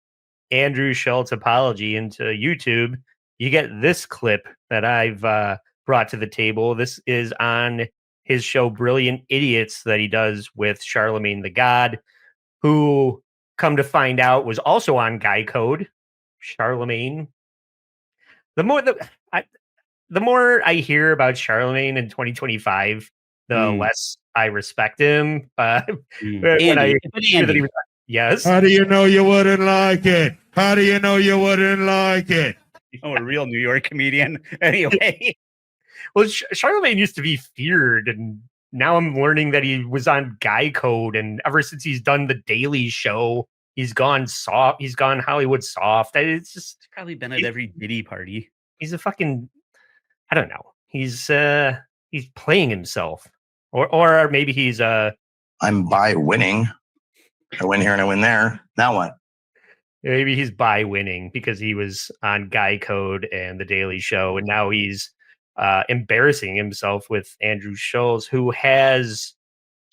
[SPEAKER 1] Andrew Schultz apology into YouTube, you get this clip that I've brought to the table. This is on his show Brilliant Idiots that he does with Charlemagne the God, who, come to find out, was also on Guy Code. Charlemagne. The more I hear about Charlemagne in 2025, the less I respect him. Yes.
[SPEAKER 12] How do you know you wouldn't like it? How do you know you wouldn't like it?
[SPEAKER 2] Oh, a real New York comedian. Anyway.
[SPEAKER 1] Well, Charlemagne used to be feared, and now I'm learning that he was on Guy Code, and ever since he's done the Daily Show, he's gone soft. He's gone Hollywood soft. It's just
[SPEAKER 2] probably been at every Diddy party.
[SPEAKER 1] He's a fucking, I don't know. He's playing himself, or maybe he's
[SPEAKER 13] I'm by winning. I win here and I win there. Now what?
[SPEAKER 1] Maybe he's by winning because he was on Guy Code and the Daily Show, and now he's embarrassing himself with Andrew Schulz, who has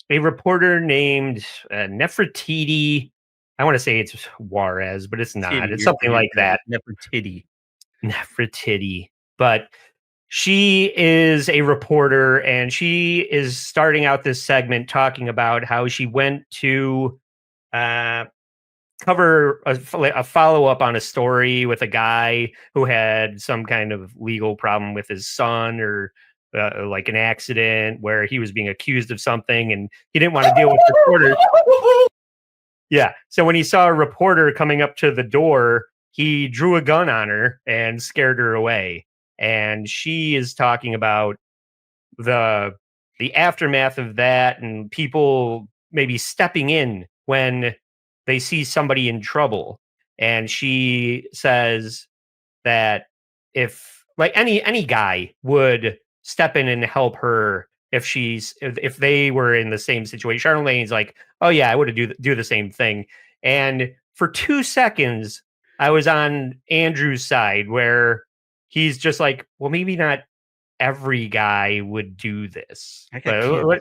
[SPEAKER 1] a reporter named Nefertiti. I want to say it's Juarez, but it's not. It's something like that. Nefertiti. But she is a reporter, and she is starting out this segment talking about how she went to cover a follow up on a story with a guy who had some kind of legal problem with his son, or like an accident where he was being accused of something and he didn't want to deal with reporters. Yeah. So when he saw a reporter coming up to the door, he drew a gun on her and scared her away. And she is talking about the aftermath of that, and people maybe stepping in when they see somebody in trouble. And she says that if like any guy would step in and help her if they were in the same situation. Charlamagne's like, oh yeah, I would do the same thing. And for 2 seconds, I was on Andrew's side, where he's just like, well, maybe not every guy would do this.
[SPEAKER 2] I got
[SPEAKER 1] But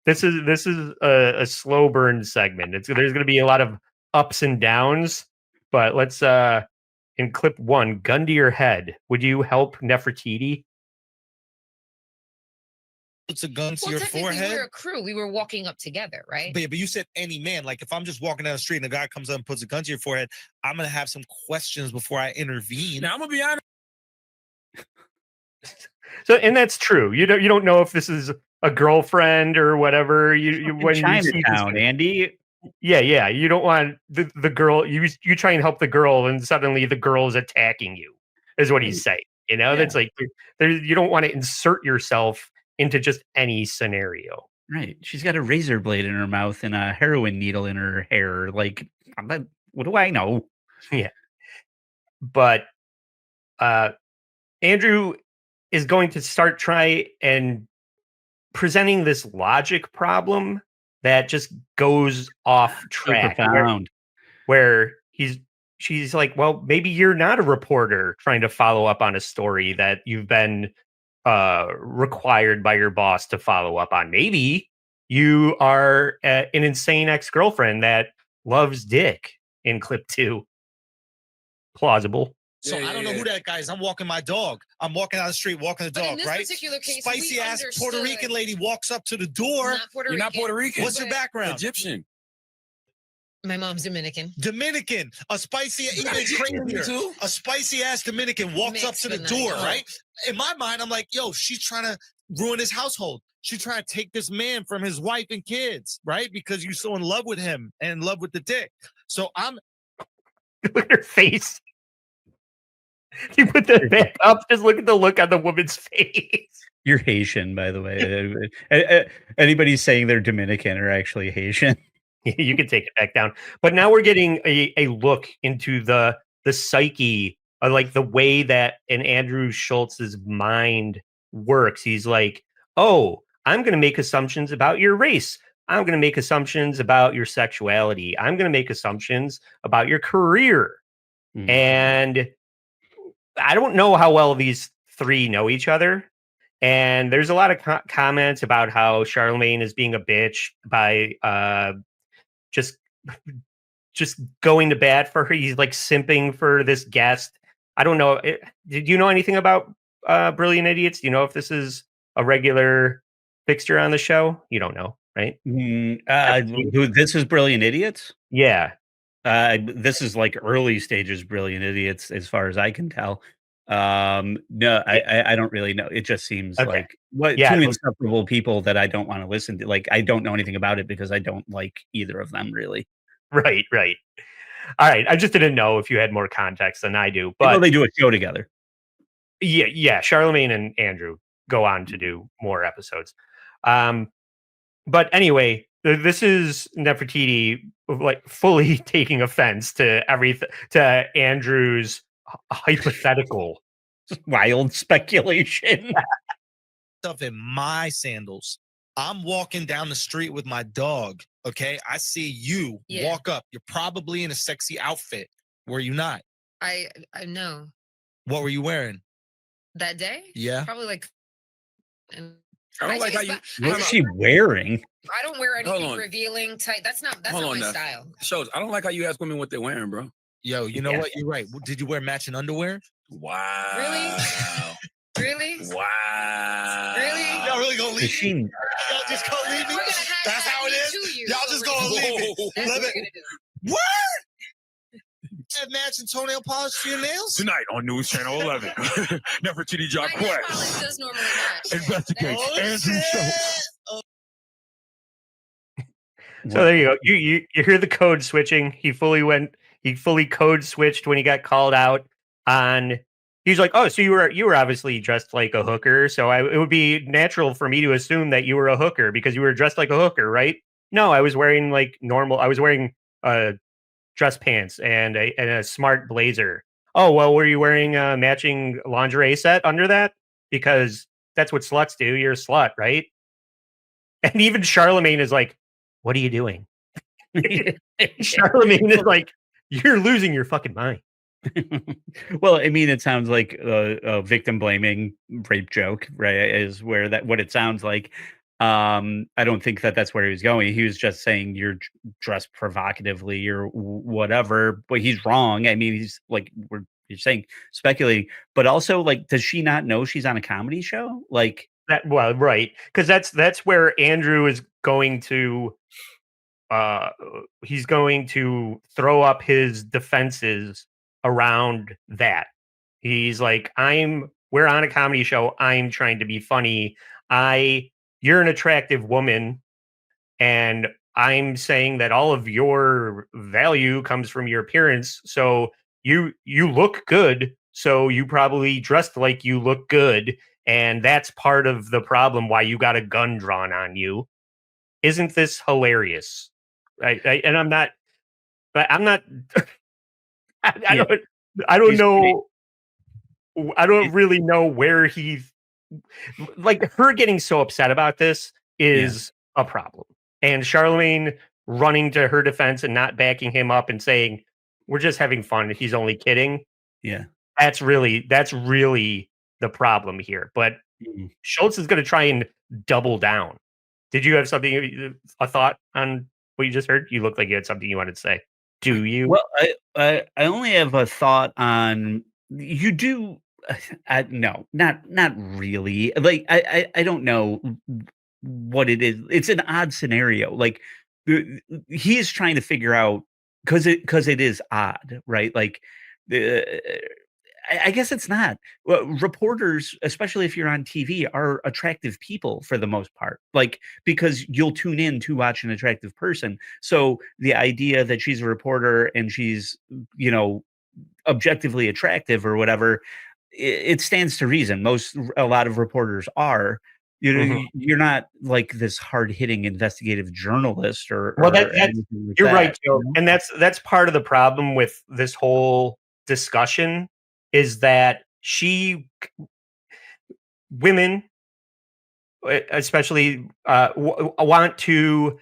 [SPEAKER 2] kids.
[SPEAKER 1] this is a slow burn segment. There's going to be a lot of ups and downs, but let's in clip 1, gun to your head. Would you help Nefertiti?
[SPEAKER 3] Puts a gun to
[SPEAKER 14] Well,
[SPEAKER 3] your
[SPEAKER 14] technically,
[SPEAKER 3] forehead.
[SPEAKER 14] we're a crew. We were walking up together, right?
[SPEAKER 3] But you said any man. Like if I'm just walking down the street and a guy comes up and puts a gun to your forehead, I'm gonna have some questions before I intervene.
[SPEAKER 6] Now I'm gonna be honest.
[SPEAKER 1] So, and that's true. You don't know if this is a girlfriend or whatever. You when you see
[SPEAKER 2] Chinatown, Andy.
[SPEAKER 1] Yeah. You don't want the girl. You try and help the girl, and suddenly the girl is attacking you. Is what he's saying. You know, that's like you don't want to insert yourself into just any scenario.
[SPEAKER 2] Right. She's got a razor blade in her mouth and a heroin needle in her hair. Like, what do I know?
[SPEAKER 1] Yeah. But Andrew is going to start try and presenting this logic problem that just goes off track. Where she's like, well, maybe you're not a reporter trying to follow up on a story that you've been required by your boss to follow up on. Maybe you are an insane ex-girlfriend that loves dick in clip 2. Plausible.
[SPEAKER 3] So I don't know who that guy is. I'm walking my dog. I'm walking down the street, walking the
[SPEAKER 14] But in
[SPEAKER 3] dog,
[SPEAKER 14] this
[SPEAKER 3] right?
[SPEAKER 14] particular case,
[SPEAKER 3] Spicy
[SPEAKER 14] we
[SPEAKER 3] ass Puerto
[SPEAKER 14] understood-
[SPEAKER 3] Rican lady walks up to the door.
[SPEAKER 14] Not Puerto
[SPEAKER 6] You're not Puerto Rican.
[SPEAKER 3] What's your
[SPEAKER 14] but
[SPEAKER 3] background?
[SPEAKER 6] Egyptian.
[SPEAKER 14] My mom's Dominican.
[SPEAKER 3] Dominican. A spicy, even crazier.
[SPEAKER 6] too?
[SPEAKER 3] A spicy ass Dominican walks up
[SPEAKER 14] Mixed,
[SPEAKER 3] to the
[SPEAKER 14] but
[SPEAKER 3] door,
[SPEAKER 14] not-
[SPEAKER 3] right? In my mind, I'm like, yo, she's trying to ruin his household. She's trying to take this man from his wife and kids, right? Because you're so in love with him and in love with the dick. So I'm
[SPEAKER 1] Look at her face. You put that back up. Just look at the look on the woman's face.
[SPEAKER 2] You're Haitian, by the way. Anybody saying they're Dominican are actually Haitian.
[SPEAKER 1] You can take it back down. But now we're getting a look into the psyche, like the way that in Andrew Schultz's mind works. He's like, oh, I'm going to make assumptions about your race. I'm going to make assumptions about your sexuality. I'm going to make assumptions about your career.
[SPEAKER 2] Mm.
[SPEAKER 1] And I don't know how well these three know each other. And there's a lot of comments about how Charlemagne is being a bitch by just going to bat for her. He's like simping for this guest. I don't know. Did you know anything about Brilliant Idiots? Do you know if this is a regular fixture on the show? You don't know, right?
[SPEAKER 2] This is Brilliant Idiots?
[SPEAKER 1] Yeah.
[SPEAKER 2] This is like early stages Brilliant Idiots, as far as I can tell. No, I don't really know. It just seems like two insufferable people that I don't want to listen to. Like, I don't know anything about it because I don't like either of them, really.
[SPEAKER 1] Right. All right. I just didn't know if you had more context than I do. But
[SPEAKER 2] I know they do a show together.
[SPEAKER 1] Yeah. Charlemagne and Andrew go on to do more episodes. But anyway, this is Nefertiti like fully taking offense to everything, to Andrew's hypothetical
[SPEAKER 2] wild speculation.
[SPEAKER 3] Stuff in my sandals. I'm walking down the street with my dog. Okay, I see you walk up. You're probably in a sexy outfit. Were you not?
[SPEAKER 14] I know.
[SPEAKER 3] What were you wearing
[SPEAKER 14] That day?
[SPEAKER 3] Yeah.
[SPEAKER 14] Probably like.
[SPEAKER 6] I don't like how you.
[SPEAKER 2] What's she wearing?
[SPEAKER 14] I don't wear
[SPEAKER 6] Hold
[SPEAKER 14] anything
[SPEAKER 6] on.
[SPEAKER 14] revealing tight. That's not
[SPEAKER 6] Hold on
[SPEAKER 14] my
[SPEAKER 6] now.
[SPEAKER 14] style.
[SPEAKER 6] Schulz, I don't like how you ask women what they're wearing, bro.
[SPEAKER 3] Yo, you know what? You're right. Did you wear matching underwear?
[SPEAKER 6] Wow.
[SPEAKER 14] Really?
[SPEAKER 6] Wow.
[SPEAKER 14] Really?
[SPEAKER 3] Y'all really gonna leave me?
[SPEAKER 2] Y'all
[SPEAKER 3] Y'all just gonna leave me? That's how it is? Y'all just gonna leave me.
[SPEAKER 14] That's
[SPEAKER 3] Let
[SPEAKER 14] what
[SPEAKER 3] me-
[SPEAKER 14] we're gonna do.
[SPEAKER 3] What? Add matching toenail polish to your nails?
[SPEAKER 12] Tonight on News Channel 11, Nefertiti
[SPEAKER 14] My nail
[SPEAKER 12] Jacquez
[SPEAKER 14] polish does normally match.
[SPEAKER 12] investigates
[SPEAKER 3] Oh,
[SPEAKER 12] Andrew
[SPEAKER 3] shit.
[SPEAKER 12] Schulz.
[SPEAKER 1] So there you go. You hear the code switching. He fully code switched when he got called out on. He's like, oh, so you were obviously dressed like a hooker. So it would be natural for me to assume that you were a hooker because you were dressed like a hooker, right? No, I was wearing like normal. I was wearing dress pants and a smart blazer. Oh, well, were you wearing a matching lingerie set under that? Because that's what sluts do. You're a slut, right? And even Charlemagne is like, what are you doing? Charlemagne is like, you're losing your fucking mind.
[SPEAKER 2] Well, I mean, it sounds like a victim blaming rape joke, right? Is what it sounds like. I don't think that's where he was going. He was just saying you're dressed provocatively or whatever, but he's wrong. I mean, he's like, you're saying speculating, but also like, does she not know she's on a comedy show? Like
[SPEAKER 1] that, well, right. Cause that's where Andrew is going to, he's going to throw up his defenses around that. He's like, we're on a comedy show. I'm trying to be funny. You're an attractive woman, and I'm saying that all of your value comes from your appearance. So you look good. So you probably dressed like you look good. And that's part of the problem why you got a gun drawn on you. Isn't this hilarious? And I'm not, I don't know. I don't really know where like her getting so upset about this is a problem. And Charlemagne running to her defense and not backing him up and saying, we're just having fun. He's only kidding.
[SPEAKER 2] Yeah.
[SPEAKER 1] That's really the problem here. But Schulz is going to try and double down. Did you have a thought on what you just heard? You look like you had something you wanted to say. Do you?
[SPEAKER 2] Well, I only have a thought on you do. No, not really. Like I don't know what it is. It's an odd scenario. Like he's trying to figure out because it is odd, right? Like I guess it's not. Well, reporters, especially if you're on TV, are attractive people for the most part. Like because you'll tune in to watch an attractive person. So the idea that she's a reporter and she's objectively attractive or whatever, it stands to reason. A lot of reporters are. You're not like this hard-hitting investigative journalist or
[SPEAKER 1] you're right, Joe. And that's part of the problem with this whole discussion is that women especially want to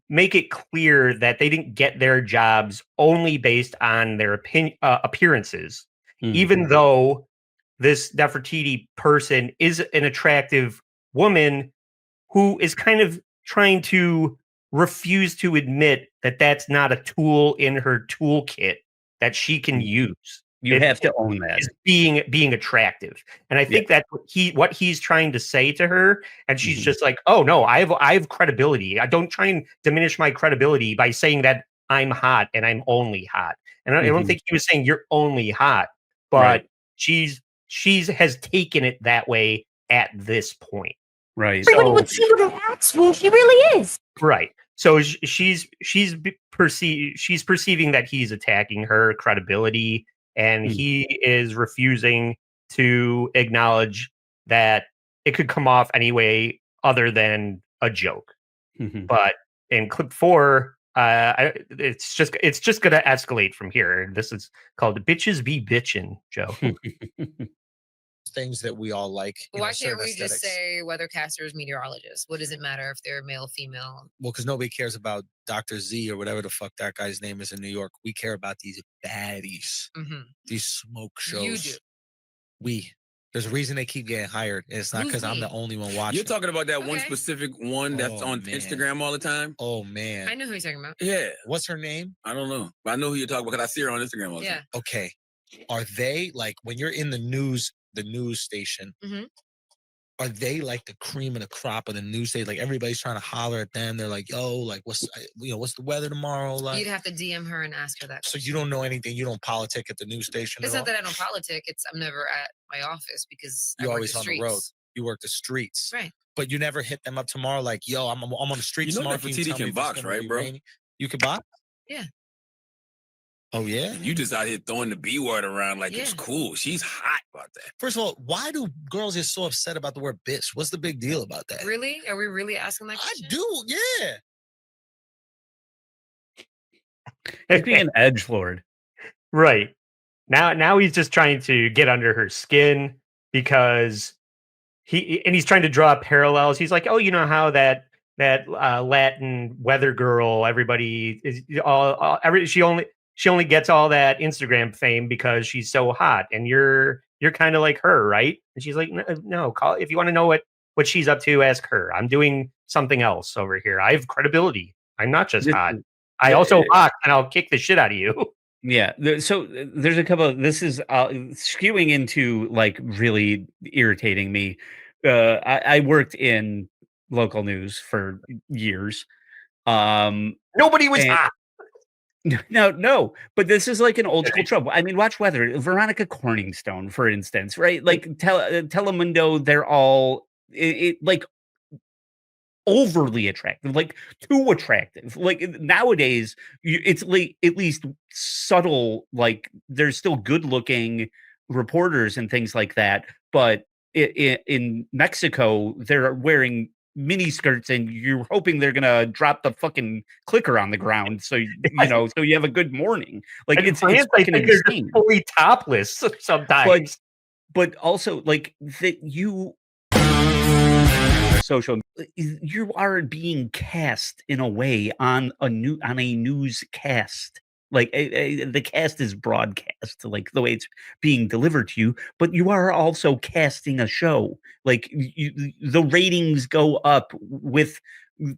[SPEAKER 1] make it clear that they didn't get their jobs only based on their appearances, even though this Nefertiti person is an attractive woman who is kind of trying to refuse to admit that that's not a tool in her toolkit that she can use.
[SPEAKER 2] You have to own that.
[SPEAKER 1] Is being attractive. And I think that's what he's trying to say to her. And she's just like, oh no, I have credibility. I don't try and diminish my credibility by saying that I'm hot and I'm only hot. And I don't think he was saying you're only hot, but she has taken it that way at this point.
[SPEAKER 2] Right.
[SPEAKER 15] Everybody would see what an asshole she really is.
[SPEAKER 1] Right. So she's perceiving that he's attacking her credibility, and he is refusing to acknowledge that it could come off any way other than a joke. But in clip 4, it's just going to escalate from here. This is called "Bitches Be Bitchin'," Joe.
[SPEAKER 3] Things that we all like.
[SPEAKER 14] Why can't we just say weathercasters, meteorologists? What does it matter if they're male, female?
[SPEAKER 3] Well, because nobody cares about Dr. Z or whatever the fuck that guy's name is in New York. We care about these baddies, these smoke shows.
[SPEAKER 14] You do.
[SPEAKER 3] There's a reason they keep getting hired. And it's not because I'm the only one watching.
[SPEAKER 6] You're talking about that one specific one that's on Instagram all the time?
[SPEAKER 3] Oh, man.
[SPEAKER 14] I know who you're talking about.
[SPEAKER 6] Yeah.
[SPEAKER 3] What's her name?
[SPEAKER 6] I don't know. But I know who you're talking about because I see her on Instagram all the time.
[SPEAKER 3] Okay. Are they, like, when you're in the news station, are they like the cream of the crop of the news state? Like everybody's trying to holler at them. They're like, yo, like what's the weather tomorrow? Like,
[SPEAKER 14] You'd have to DM her and ask her that.
[SPEAKER 3] so you don't know anything. You don't politic at the news station.
[SPEAKER 14] It's
[SPEAKER 3] at
[SPEAKER 14] not
[SPEAKER 3] all?
[SPEAKER 14] that I don't politic. It's I'm never at my office because
[SPEAKER 3] You
[SPEAKER 14] I work
[SPEAKER 3] always
[SPEAKER 14] the
[SPEAKER 3] on the road.
[SPEAKER 14] streets.
[SPEAKER 3] You work the streets,
[SPEAKER 14] Right?
[SPEAKER 3] but you never hit them up tomorrow. Like, yo, I'm on the streets
[SPEAKER 6] You know
[SPEAKER 3] tomorrow.
[SPEAKER 6] Nefertiti can box, right, bro?
[SPEAKER 3] You can box.
[SPEAKER 14] Yeah.
[SPEAKER 3] Oh yeah.
[SPEAKER 6] You just out here throwing the B word around like it's
[SPEAKER 14] Yeah.
[SPEAKER 6] cool. She's hot about that.
[SPEAKER 3] First of all, why do girls get so upset about the word bitch? What's the big deal about that?
[SPEAKER 14] Really? Are we really asking that question?
[SPEAKER 3] I do, yeah.
[SPEAKER 2] He's being an edgelord.
[SPEAKER 1] Right. Now he's just trying to get under her skin because he's trying to draw parallels. He's like, oh, you know how that Latin weather girl, everybody is she only gets all that Instagram fame because she's so hot, and you're kind of like her, right? And she's like, no, call if you want to know what she's up to, ask her. I'm doing something else over here. I have credibility. I'm not just hot. I also box, and I'll kick the shit out of you.
[SPEAKER 2] Yeah. So there's a couple. This is skewing into like really irritating me. I worked in local news for years.
[SPEAKER 1] Nobody was hot.
[SPEAKER 2] No, but this is like an old school trope. I mean, watch weather. Veronica Corningstone, for instance, right? Like Telemundo, they're all like overly attractive, like too attractive. Like nowadays, it's like at least subtle. Like there's still good looking reporters and things like that, but in Mexico, they're wearing mini skirts and you're hoping they're gonna drop the fucking clicker on the ground so so you have a good morning. Like
[SPEAKER 1] And
[SPEAKER 2] it's
[SPEAKER 1] France, I
[SPEAKER 2] fucking
[SPEAKER 1] think they're
[SPEAKER 2] insane.
[SPEAKER 1] just fully topless sometimes.
[SPEAKER 2] But also like that you social you are being cast in a way on a newscast. Like the cast is broadcast, like the way it's being delivered to you, but you are also casting a show. Like the ratings go up with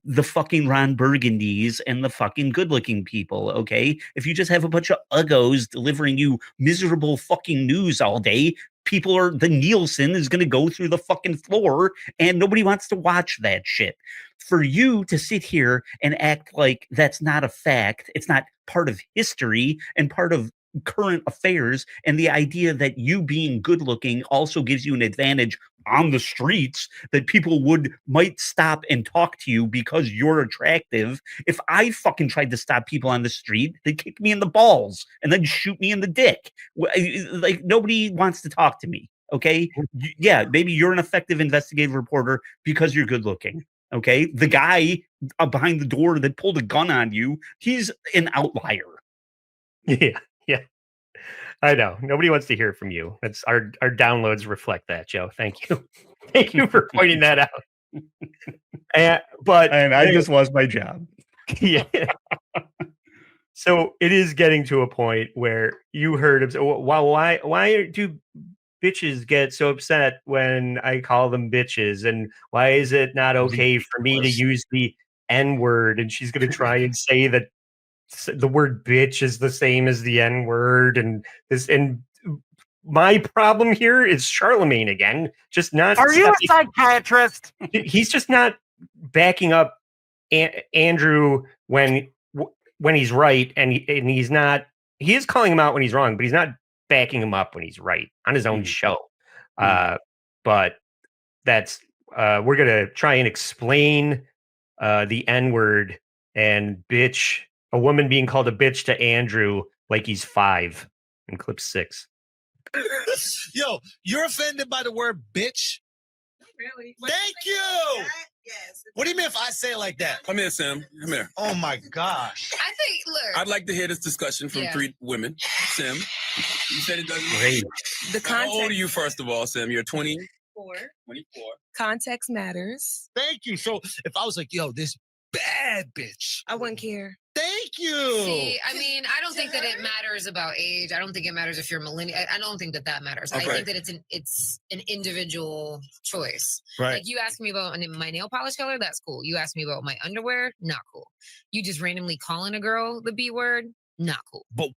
[SPEAKER 2] the fucking Ron Burgundies and the fucking good-looking people. Okay, if you just have a bunch of uggos delivering you miserable fucking news all day, the Nielsen is going to go through the fucking floor, and nobody wants to watch that shit. For you to sit here and act like that's not a fact, it's not part of history and part of current affairs, and the idea that you being good looking also gives you an advantage on the streets, that people might stop and talk to you because you're attractive. If I fucking tried to stop people on the street, they'd kick me in the balls and then shoot me in the dick. Like nobody wants to talk to me. Okay. Yeah. Maybe you're an effective investigative reporter because you're good looking. Okay. The guy behind the door that pulled a gun on you, he's an outlier.
[SPEAKER 1] Yeah. Yeah. I know. Nobody wants to hear from you. That's our downloads reflect that, Joe. Thank you. Thank you for pointing that out. And
[SPEAKER 2] I just lost my job.
[SPEAKER 1] Yeah. So it is getting to a point where you heard of why do bitches get so upset when I call them bitches, and why is it not okay for me to use the N-word? And she's going to try and say that the word bitch is the same as the N-word, and my problem here is Charlemagne again, just not.
[SPEAKER 16] Are you a psychiatrist?
[SPEAKER 1] He's just not backing up Andrew when he's right, and he's not. He is calling him out when he's wrong, but he's not backing him up when he's right on his own show. But that's we're gonna try and explain the N-word and bitch. A woman being called a bitch to Andrew like he's 5 in clip 6.
[SPEAKER 3] Yo, you're offended by the word bitch?
[SPEAKER 14] Really?
[SPEAKER 3] Thank you.
[SPEAKER 14] Yes.
[SPEAKER 3] What do you mean if I say it like that?
[SPEAKER 6] Come here, Sam. Come here.
[SPEAKER 3] Oh my gosh.
[SPEAKER 14] I think, look.
[SPEAKER 6] I'd like to hear this discussion from 3 women. Sam, you said it doesn't.
[SPEAKER 2] Great.
[SPEAKER 6] How old are you, first of all, Sam? You're 24. 24.
[SPEAKER 5] Context matters.
[SPEAKER 3] Thank you. So if I was like, yo, this bad bitch,
[SPEAKER 5] I wouldn't care.
[SPEAKER 3] Thank you.
[SPEAKER 14] See, I mean, I don't think that it matters about age. I don't think it matters if you're millennial. I don't think that matters.
[SPEAKER 6] Okay.
[SPEAKER 14] I think that it's an individual choice.
[SPEAKER 3] Right.
[SPEAKER 14] Like you ask me about my nail polish color, that's cool. You ask me about my underwear, not cool. You just randomly calling a girl the B word, not cool.
[SPEAKER 3] But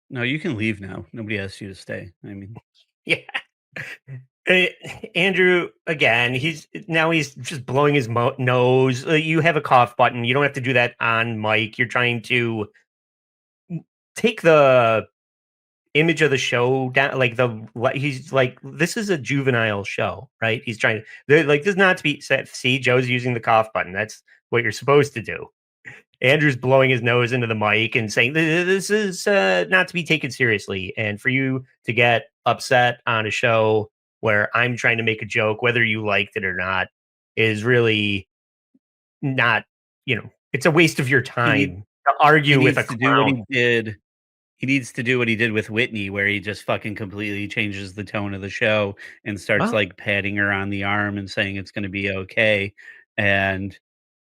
[SPEAKER 2] no, you can leave now. Nobody asked you to stay. I mean,
[SPEAKER 1] Yeah. Andrew, again, he's just blowing his nose. You have a cough button. You don't have to do that on mic. You're trying to take the image of the show down. He's like, this is a juvenile show, right? He's trying to like this not to be set. See, Joe's using the cough button. That's what you're supposed to do. Andrew's blowing his nose into the mic and saying this is not to be taken seriously. And for you to get upset on a show where I'm trying to make a joke, whether you liked it or not, is really not, it's a waste of your time to argue with a clown.
[SPEAKER 2] He needs to do what he did with Whitney, where he just fucking completely changes the tone of the show and starts like patting her on the arm and saying it's going to be okay. And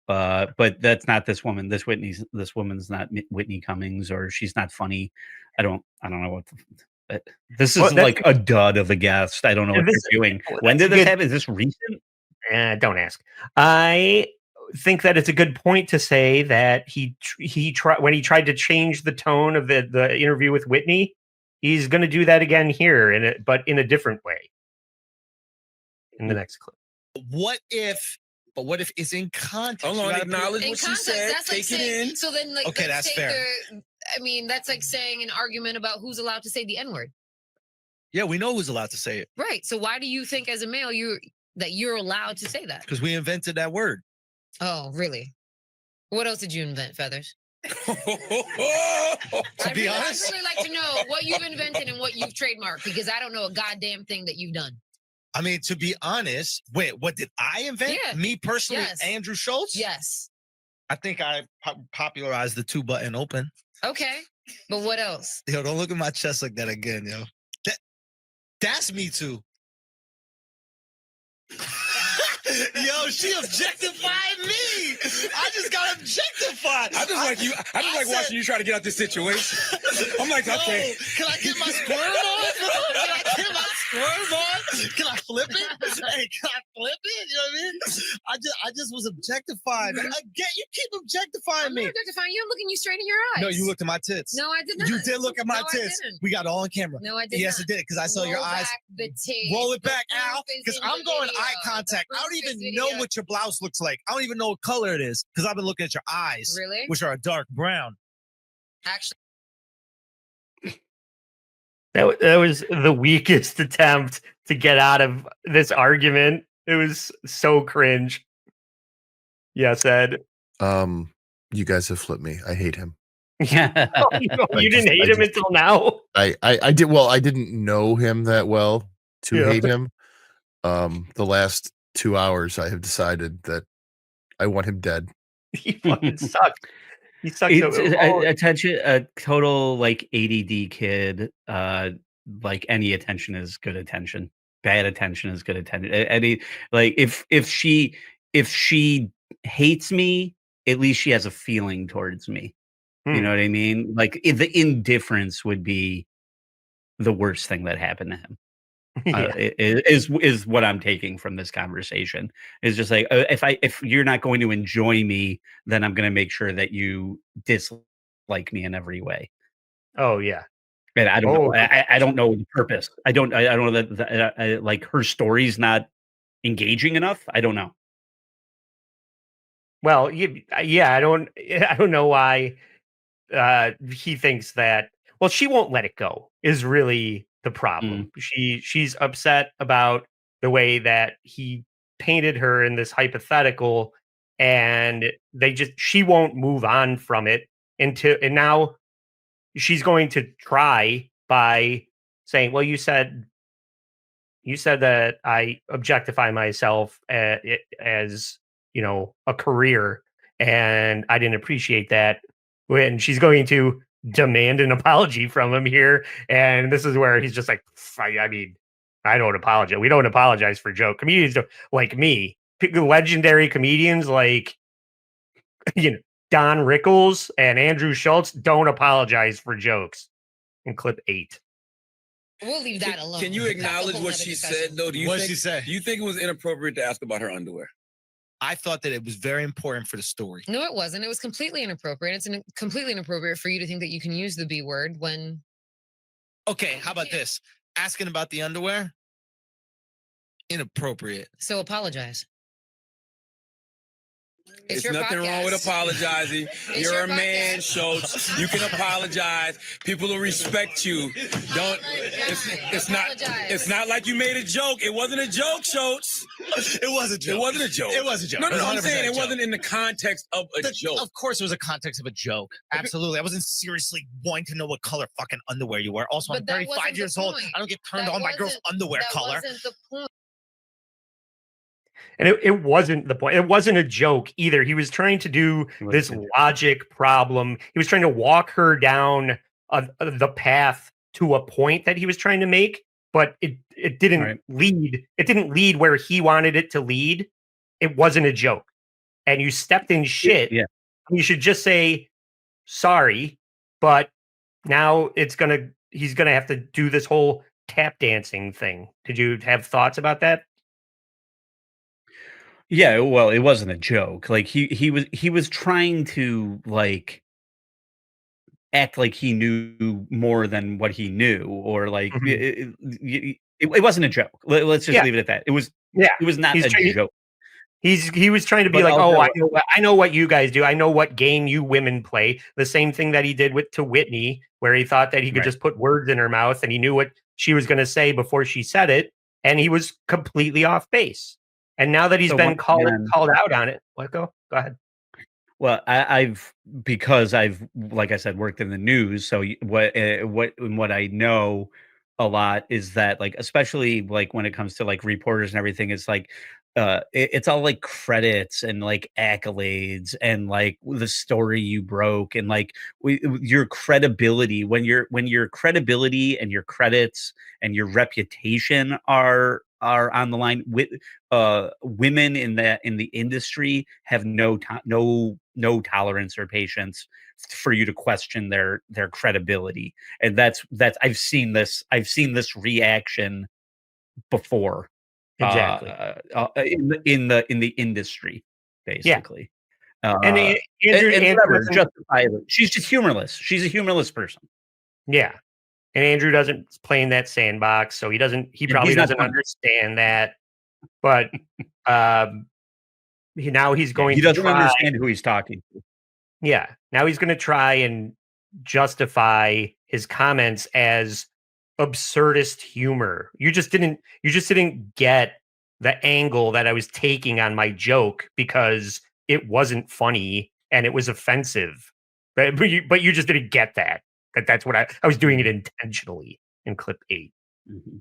[SPEAKER 2] but that's not this woman. This woman's not Whitney Cummings, or she's not funny. I don't know what this is like a dud of a guest. I don't know what they're doing. When did this happen? Is this recent?
[SPEAKER 1] Don't ask. I think that it's a good point to say that he tried when he tried to change the tone of the interview with Whitney. He's going to do that again here, but in a different way. In the next clip.
[SPEAKER 3] What if it's in context?
[SPEAKER 6] Hold on, acknowledge what she said.
[SPEAKER 14] That's
[SPEAKER 6] take
[SPEAKER 14] like
[SPEAKER 6] it in.
[SPEAKER 14] So then, like,
[SPEAKER 3] okay, that's fair.
[SPEAKER 14] That's like saying an argument about who's allowed to say the N-word.
[SPEAKER 3] Yeah, we know who's allowed to say it.
[SPEAKER 14] Right. So why do you think, as a male, you're allowed to say that?
[SPEAKER 3] Because we invented that word.
[SPEAKER 14] Oh, really? What else did you invent, Feathers?
[SPEAKER 3] To be honest,
[SPEAKER 14] I'd really like to know what you've invented and what you've trademarked, because I don't know a goddamn thing that you've done.
[SPEAKER 3] I mean, to be honest, wait, what did I invent?
[SPEAKER 14] Yeah.
[SPEAKER 3] Me personally,
[SPEAKER 14] Yes.
[SPEAKER 3] Andrew Schulz?
[SPEAKER 14] Yes.
[SPEAKER 3] I think I popularized the 2-button open.
[SPEAKER 14] Okay, but what else?
[SPEAKER 3] Yo, don't look at my chest like that again, yo. That's me too. Yo, she objectified me. I just got objectified.
[SPEAKER 6] I just like watching you try to get out this situation. I'm like, okay.
[SPEAKER 3] Can I get my squirm on? Can I get my squirm on? Can I flip it? Hey, can I flip it? You know what I mean? I just was objectified. Again, you keep objectifying
[SPEAKER 14] I'm
[SPEAKER 3] me.
[SPEAKER 14] not objectifying you. I'm looking you straight in your eyes.
[SPEAKER 3] No, you looked at my tits.
[SPEAKER 14] No, I did not.
[SPEAKER 3] You did look at my
[SPEAKER 14] No, I
[SPEAKER 3] tits.
[SPEAKER 14] didn't.
[SPEAKER 3] We got it all on camera.
[SPEAKER 14] No, I did
[SPEAKER 3] Yes,
[SPEAKER 14] not.
[SPEAKER 3] it did, because I saw your
[SPEAKER 14] Roll
[SPEAKER 3] eyes.
[SPEAKER 14] back the tape.
[SPEAKER 3] Roll it back,
[SPEAKER 14] The
[SPEAKER 3] Al,
[SPEAKER 14] proof is
[SPEAKER 3] because
[SPEAKER 14] in
[SPEAKER 3] I'm
[SPEAKER 14] the
[SPEAKER 3] going
[SPEAKER 14] video.
[SPEAKER 3] eye contact.
[SPEAKER 14] The
[SPEAKER 3] I don't
[SPEAKER 14] proof
[SPEAKER 3] even
[SPEAKER 14] is
[SPEAKER 3] know
[SPEAKER 14] video.
[SPEAKER 3] what your blouse looks like. I don't even know what color it is, because I've been looking at your eyes,
[SPEAKER 14] Really?
[SPEAKER 3] which are a dark brown.
[SPEAKER 14] Actually,
[SPEAKER 1] That was the weakest attempt to get out of this argument. It was so cringe. Yes, Ed.
[SPEAKER 11] You guys have flipped me. I hate him.
[SPEAKER 2] Yeah.
[SPEAKER 1] You didn't hate him until now.
[SPEAKER 11] I did. Well, I didn't know him that well to hate him. The last 2 hours, I have decided that I want him dead.
[SPEAKER 1] He fucking sucks. He sucks.
[SPEAKER 2] A total like ADD kid. Like any attention is good attention. Bad attention is good attention. Any like if she hates me, at least she has a feeling towards me. You know what I mean? Like the indifference would be the worst thing that happened to him. Is what I'm taking from this conversation. Is just like if you're not going to enjoy me, then I'm going to make sure that you dislike me in every way.
[SPEAKER 1] Oh yeah.
[SPEAKER 2] And I don't know. I don't know the purpose. I don't know that like her story's not engaging enough. I don't know.
[SPEAKER 1] Well, yeah, I don't know why he thinks that. Well, she won't let it go is really the problem. She's upset about the way that he painted her in this hypothetical, and she won't move on from it and now she's going to try by saying, well, you said that I objectify myself as a career, and I didn't appreciate that. When she's going to demand an apology from him here, and this is where he's just like, I mean, I don't apologize. We don't apologize for joke. Comedians like me, legendary comedians like Don Rickles and Andrew Schulz don't apologize for jokes. In clip 8.
[SPEAKER 14] we'll leave that alone.
[SPEAKER 6] Can you acknowledge what she said, though? Do you think it was inappropriate to ask about her underwear?
[SPEAKER 3] I thought that it was very important for the story.
[SPEAKER 14] No, it wasn't. It was completely inappropriate. It's completely inappropriate for you to think that you can use the B word when.
[SPEAKER 3] Okay, how about this? Asking about the underwear.
[SPEAKER 6] inappropriate.
[SPEAKER 14] So apologize.
[SPEAKER 6] It's
[SPEAKER 14] your
[SPEAKER 6] nothing wrong with
[SPEAKER 14] podcast.
[SPEAKER 6] apologizing. You're
[SPEAKER 14] your
[SPEAKER 6] a man,
[SPEAKER 14] podcast.
[SPEAKER 6] Schulz. You can apologize. People will respect you. Don't. It's not. It's not like you made a joke. It wasn't a joke, Schulz.
[SPEAKER 10] It was a joke.
[SPEAKER 6] It wasn't a joke.
[SPEAKER 10] It was a joke.
[SPEAKER 6] No,
[SPEAKER 10] It was
[SPEAKER 6] I'm
[SPEAKER 10] 100%
[SPEAKER 6] saying
[SPEAKER 10] a
[SPEAKER 6] it
[SPEAKER 10] joke.
[SPEAKER 6] wasn't in the context of a joke.
[SPEAKER 10] Of course, it was a context of a joke. Absolutely. I wasn't seriously wanting to know what color fucking underwear you wear. Also,
[SPEAKER 14] But
[SPEAKER 10] I'm
[SPEAKER 14] that
[SPEAKER 10] 35
[SPEAKER 14] wasn't the
[SPEAKER 10] years old.
[SPEAKER 14] point.
[SPEAKER 10] I don't get turned
[SPEAKER 14] That
[SPEAKER 10] on by girls'
[SPEAKER 14] wasn't-
[SPEAKER 10] underwear
[SPEAKER 14] that
[SPEAKER 10] color.
[SPEAKER 14] wasn't the point.
[SPEAKER 1] And it wasn't the point. It wasn't a joke either. He was trying to do this logic problem. He was trying to walk her down the path to a point that he was trying to make, but it didn't lead. It didn't lead where he wanted it to lead. It wasn't a joke. And you stepped in shit.
[SPEAKER 2] Yeah.
[SPEAKER 1] You should just say sorry, but now he's gonna have to do this whole tap dancing thing. Did you have thoughts about that?
[SPEAKER 2] Yeah, well, it wasn't a joke. Like he was trying to like act like he knew more than what he knew, or like it wasn't a joke. Let's just leave it at that. It was not
[SPEAKER 1] He's
[SPEAKER 2] a
[SPEAKER 1] trying-
[SPEAKER 2] joke.
[SPEAKER 1] He was trying to be
[SPEAKER 2] But
[SPEAKER 1] like,
[SPEAKER 2] also-
[SPEAKER 1] I know what you guys do. I know what game you women play. The same thing that he did to Whitney, where he thought that he could just put words in her mouth and he knew what she was going to say before she said it, and he was completely off base. And now that he's
[SPEAKER 2] So
[SPEAKER 1] been
[SPEAKER 2] once
[SPEAKER 1] called
[SPEAKER 2] again-
[SPEAKER 1] out on it, go ahead.
[SPEAKER 2] Well, because I've like I said worked in the news, so what I know a lot is that, like, especially like when it comes to like reporters and everything, it's like it's all like credits and like accolades and like the story you broke and like your credibility, when your credibility and your credits and your reputation are on the line. With women in the industry have no tolerance or patience for you to question their credibility, and that's I've seen this reaction before.
[SPEAKER 1] Exactly.
[SPEAKER 2] In the industry, basically.
[SPEAKER 1] And Andrew
[SPEAKER 2] whatever,
[SPEAKER 1] doesn't-
[SPEAKER 2] justifiably. She's just humorless. She's a humorless person.
[SPEAKER 1] Yeah. And Andrew doesn't play in that sandbox, so he probably
[SPEAKER 2] he's not
[SPEAKER 1] doesn't
[SPEAKER 2] funny.
[SPEAKER 1] understand that. But now he's going
[SPEAKER 2] He
[SPEAKER 1] to
[SPEAKER 2] doesn't
[SPEAKER 1] try.
[SPEAKER 2] understand who he's talking to.
[SPEAKER 1] Yeah. Now he's going to try and justify his comments as absurdist humor. You just didn't get the angle that I was taking on my joke because it wasn't funny and it was offensive. But you just didn't get that. That's what I was doing it intentionally in clip 8.
[SPEAKER 2] Mm-hmm.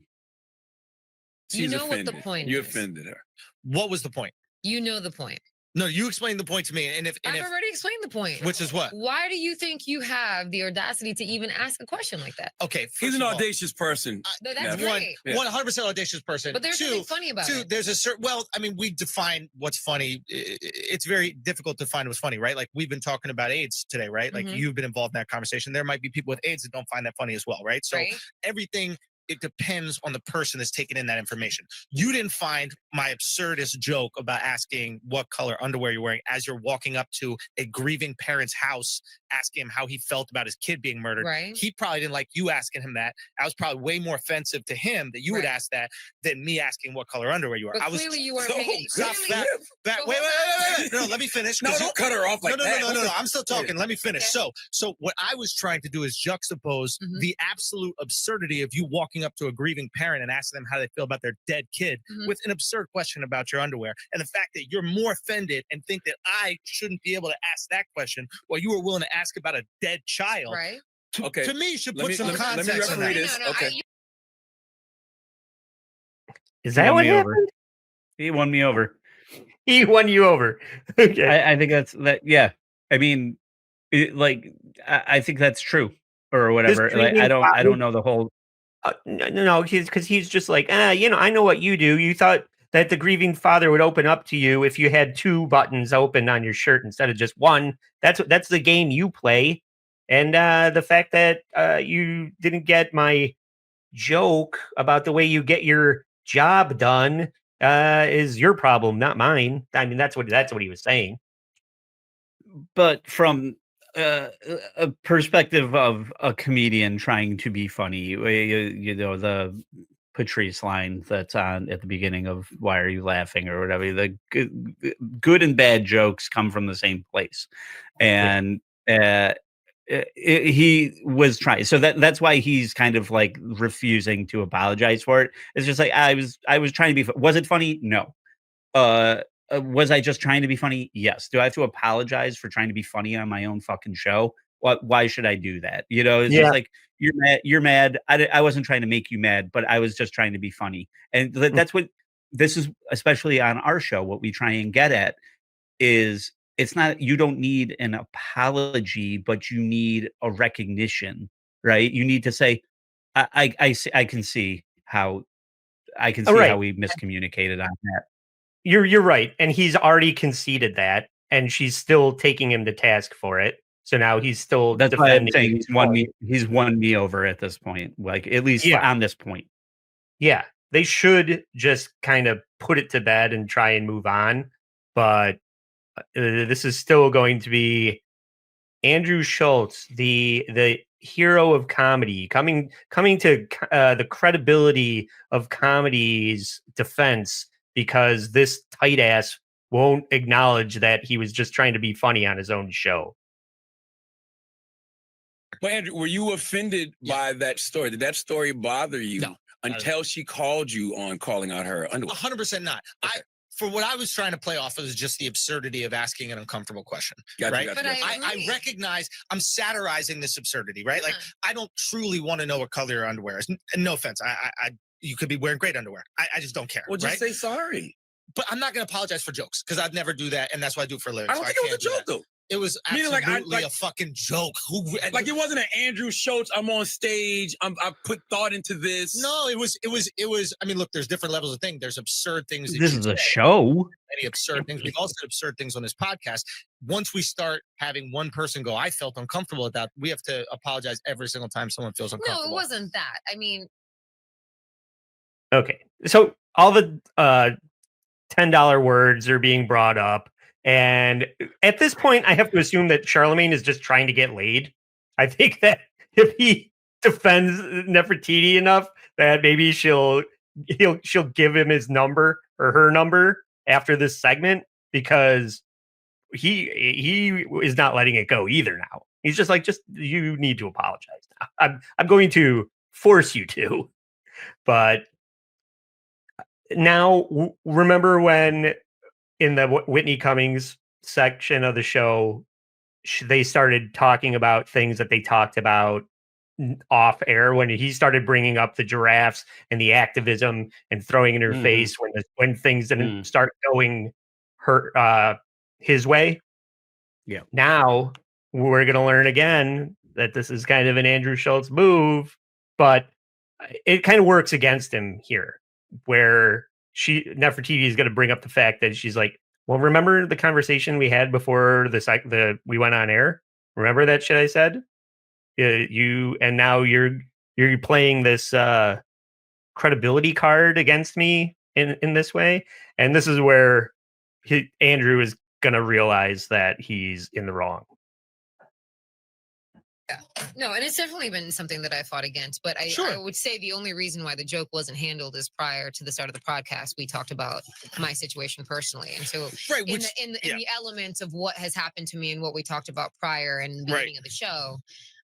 [SPEAKER 14] You know what the point
[SPEAKER 6] You
[SPEAKER 14] is.
[SPEAKER 6] offended her.
[SPEAKER 10] What was the point?
[SPEAKER 14] You know the point.
[SPEAKER 10] No, you explained the point to me. And
[SPEAKER 14] I've already explained the point.
[SPEAKER 10] Which is what?
[SPEAKER 14] Why do you think you have the audacity to even ask a question like that?
[SPEAKER 10] Okay,
[SPEAKER 6] He's an audacious person.
[SPEAKER 14] That's
[SPEAKER 6] Yeah.
[SPEAKER 14] great.
[SPEAKER 10] 100% audacious person.
[SPEAKER 14] But there's something funny about
[SPEAKER 10] two,
[SPEAKER 14] it.
[SPEAKER 10] there's a certain, well, I mean, we define what's funny. It's very difficult to find what's funny, right? Like we've been talking about AIDS today, right? Like
[SPEAKER 14] Mhm.
[SPEAKER 10] you've been involved in that conversation. There might be people with AIDS that don't find that funny as well, right? So
[SPEAKER 14] Right.
[SPEAKER 10] everything, it depends on the person that's taking in that information. You didn't find my absurdist joke about asking what color underwear you're wearing as you're walking up to a grieving parent's house, asking him how he felt about his kid being murdered.
[SPEAKER 14] Right.
[SPEAKER 10] He probably didn't like you asking him that. I was probably way more offensive to him that you would ask that than me asking what color underwear you are.
[SPEAKER 14] But
[SPEAKER 10] I was
[SPEAKER 14] clearly you weren't
[SPEAKER 10] so-
[SPEAKER 14] paying-
[SPEAKER 10] stop
[SPEAKER 14] clearly-
[SPEAKER 10] that.
[SPEAKER 14] So
[SPEAKER 10] Wait.
[SPEAKER 14] hold
[SPEAKER 10] No, let me finish.
[SPEAKER 6] No,
[SPEAKER 10] 'cause
[SPEAKER 6] don't cut her off like
[SPEAKER 10] no,
[SPEAKER 6] that.
[SPEAKER 10] No. I'm still talking. Let me finish.
[SPEAKER 14] Okay.
[SPEAKER 10] So what I was trying to do is juxtapose
[SPEAKER 14] Mhm.
[SPEAKER 10] the absolute absurdity of you walking up to a grieving parent and asking them how they feel about their dead kid
[SPEAKER 14] Mhm.
[SPEAKER 10] with an absurd question about your underwear, and the fact that you're more offended and think that I shouldn't be able to ask that question while you were willing to ask about a dead child.
[SPEAKER 14] Right.
[SPEAKER 6] Okay.
[SPEAKER 10] To me, should
[SPEAKER 6] Let
[SPEAKER 10] put
[SPEAKER 6] me-
[SPEAKER 10] some
[SPEAKER 6] let me
[SPEAKER 10] context on
[SPEAKER 6] referee
[SPEAKER 10] that.
[SPEAKER 6] this. Okay.
[SPEAKER 1] Is
[SPEAKER 2] He
[SPEAKER 1] that
[SPEAKER 2] won
[SPEAKER 1] what
[SPEAKER 2] me
[SPEAKER 1] happened?
[SPEAKER 2] over. He won me over.
[SPEAKER 1] He won you over. Okay.
[SPEAKER 2] I think that's that. Yeah. I mean, I think that's true or whatever. Like,
[SPEAKER 1] treating
[SPEAKER 2] I
[SPEAKER 1] father-
[SPEAKER 2] don't know the whole.
[SPEAKER 1] No, because he's just like, I know what you do. You thought that the grieving father would open up to you if you had 2 buttons open on your shirt instead of just one. That's the game you play, and the fact that you didn't get my joke about the way you get your job done is your problem, not mine. I mean, that's what he was saying.
[SPEAKER 2] But from a perspective of a comedian trying to be funny, you know, Patrice line that's on at the beginning of "Why Are You Laughing?" or whatever. The good and bad jokes come from the same place, and he was trying. So that's why he's kind of like refusing to apologize for it. It's just like I was trying to be. Was it funny? No. Was I just trying to be funny? Yes. Do I have to apologize for trying to be funny on my own fucking show? Why should I do that? You know, it's
[SPEAKER 1] Yeah.
[SPEAKER 2] just like you're mad. You're mad. I wasn't trying to make you mad, but I was just trying to be funny. And that's what this is, especially on our show. What we try and get at is it's not, you don't need an apology, but you need a recognition, right? You need to say, I can see how
[SPEAKER 1] Right.
[SPEAKER 2] we miscommunicated on that.
[SPEAKER 1] You're right, and he's already conceded that, and she's still taking him to task for it. So now he's still
[SPEAKER 2] That's why I'm
[SPEAKER 1] defending
[SPEAKER 2] saying
[SPEAKER 1] his
[SPEAKER 2] he's won me over at this point, like, at least
[SPEAKER 1] Yeah.
[SPEAKER 2] on this point.
[SPEAKER 1] Yeah, they should just kind of put it to bed and try and move on. But this is still going to be Andrew Schulz, the hero of comedy, coming to the credibility of comedy's defense, because this tight ass won't acknowledge that he was just trying to be funny on his own show.
[SPEAKER 6] Well, Andrew, were you offended by that story? Did that story bother you until she called you on calling out her underwear?
[SPEAKER 10] 100% not. For what I was trying to play off of is just the absurdity of asking an uncomfortable question,
[SPEAKER 6] Gotcha,
[SPEAKER 10] right?
[SPEAKER 6] gotcha,
[SPEAKER 10] But
[SPEAKER 6] gotcha.
[SPEAKER 10] I recognize I'm satirizing this absurdity, right? Like I don't truly want to know what color your underwear is. And no offense, you could be wearing great underwear. I just don't care.
[SPEAKER 6] Well, just
[SPEAKER 10] right?
[SPEAKER 6] say sorry.
[SPEAKER 10] But I'm not going to apologize for jokes because I'd never do that, and that's what I do for a living.
[SPEAKER 6] I don't
[SPEAKER 10] so
[SPEAKER 6] think it was a
[SPEAKER 10] can't do
[SPEAKER 6] joke
[SPEAKER 10] that.
[SPEAKER 6] though.
[SPEAKER 10] It was
[SPEAKER 6] Meaning,
[SPEAKER 10] absolutely
[SPEAKER 6] like,
[SPEAKER 10] a fucking joke.
[SPEAKER 6] Like it wasn't an Andrew Schultz. I'm on stage. I put thought into this.
[SPEAKER 10] No, it was. I mean, look, there's different levels of things. There's absurd things. that
[SPEAKER 2] This
[SPEAKER 10] you
[SPEAKER 2] is a
[SPEAKER 10] say.
[SPEAKER 2] show.
[SPEAKER 10] Many absurd things. We've all said absurd things on this podcast. Once we start having one person go, I felt uncomfortable with that, we have to apologize every single time someone feels
[SPEAKER 14] No,
[SPEAKER 10] uncomfortable.
[SPEAKER 14] it wasn't that. I mean,
[SPEAKER 1] Okay, so all the $10 words are being brought up, and at this point, I have to assume that Charlemagne is just trying to get laid. I think that if he defends Nefertiti enough, that maybe she'll give him his number or her number after this segment, because he is not letting it go either. Now he's just like, you need to apologize now. I'm going to force you to, but. Now, remember when in the Whitney Cummings section of the show, they started talking about things that they talked about off air, when he started bringing up the giraffes and the activism and throwing in her face when things didn't start going his way.
[SPEAKER 2] Yeah.
[SPEAKER 1] Now we're going to learn again that this is kind of an Andrew Schultz move, but it kind of works against him here, where Nefertiti is going to bring up the fact that she's like, well, remember the conversation we had before we went on air? Remember that shit I said? And now you're playing this credibility card against me in this way. And this is where Andrew is going to realize that he's in the wrong.
[SPEAKER 14] no, and it's definitely been something that I fought against. But I would say the only reason why the joke wasn't handled is prior to the start of the podcast, we talked about my situation personally. And so in the elements of what has happened to me and what we talked about prior and the beginning of the show,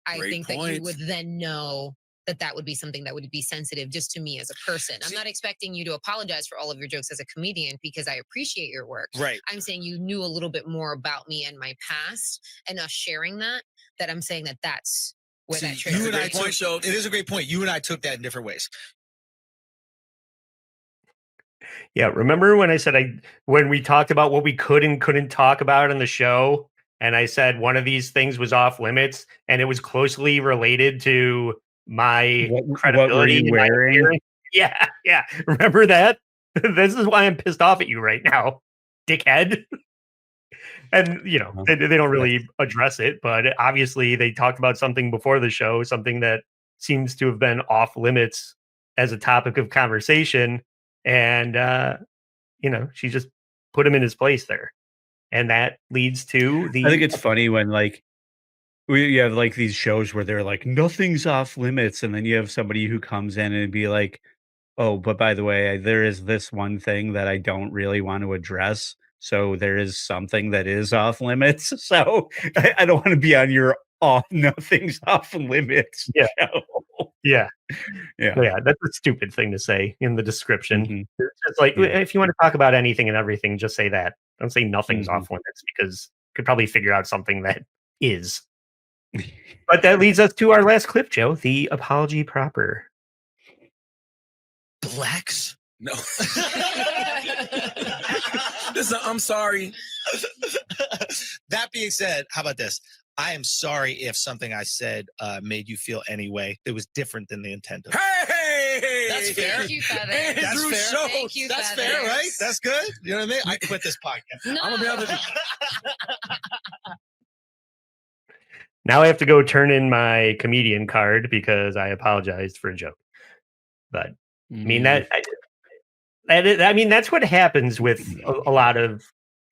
[SPEAKER 14] I think that you would then know that would be something that would be sensitive just to me as a person. I'm not expecting you to apologize for all of your jokes as a comedian, because I appreciate your work.
[SPEAKER 10] Right.
[SPEAKER 14] I'm saying you knew a little bit more about me and my past, and us sharing that I'm saying that's where that trigger.
[SPEAKER 10] You and I it is a great point. You and I took that in different ways.
[SPEAKER 1] Yeah, remember when I said when we talked about what we could and couldn't talk about on the show, and I said one of these things was off limits, and it was closely related to my credibility.
[SPEAKER 2] What were you wearing?
[SPEAKER 1] Yeah. Remember that? This is why I'm pissed off at you right now, dickhead. And they don't really address it, but obviously they talked about something before the show, something that seems to have been off limits as a topic of conversation, and she just put him in his place there, and that leads to the.
[SPEAKER 2] I think it's funny when you have these shows where they're like, nothing's off limits, and then you have somebody who comes in and be like, Oh, but by the way, there is this one thing that I don't really want to address. So there is something that is off limits. So I don't want to be on your off nothing's off limits
[SPEAKER 1] Yeah.
[SPEAKER 2] show.
[SPEAKER 1] Yeah.
[SPEAKER 2] Yeah.
[SPEAKER 1] Yeah. That's a stupid thing to say in the description.
[SPEAKER 2] Mhm.
[SPEAKER 1] It's just like,
[SPEAKER 2] Yeah.
[SPEAKER 1] if you want to talk about anything and everything, just say that. Don't say nothing's
[SPEAKER 2] Mhm.
[SPEAKER 1] off limits, because you could probably figure out something that is. But that leads us to our last clip, Joe, the apology proper.
[SPEAKER 10] Blacks?
[SPEAKER 6] No. Listen, I'm sorry.
[SPEAKER 10] That being said, how about this? I am sorry if something I said made you feel any way that was different than the intent of it.
[SPEAKER 6] Hey!
[SPEAKER 10] That's fair.
[SPEAKER 14] Thank you, Feathers.
[SPEAKER 10] That's
[SPEAKER 6] Andrew
[SPEAKER 10] fair.
[SPEAKER 6] Schulz.
[SPEAKER 14] Thank you,
[SPEAKER 10] That's
[SPEAKER 14] Feathers.
[SPEAKER 10] fair, right? That's good. You know what I mean? I quit this podcast.
[SPEAKER 14] No.
[SPEAKER 6] I'm gonna be able to.
[SPEAKER 1] Now I have to go turn in my comedian card because I apologized for a joke. But I mean I mean that's what happens with a lot of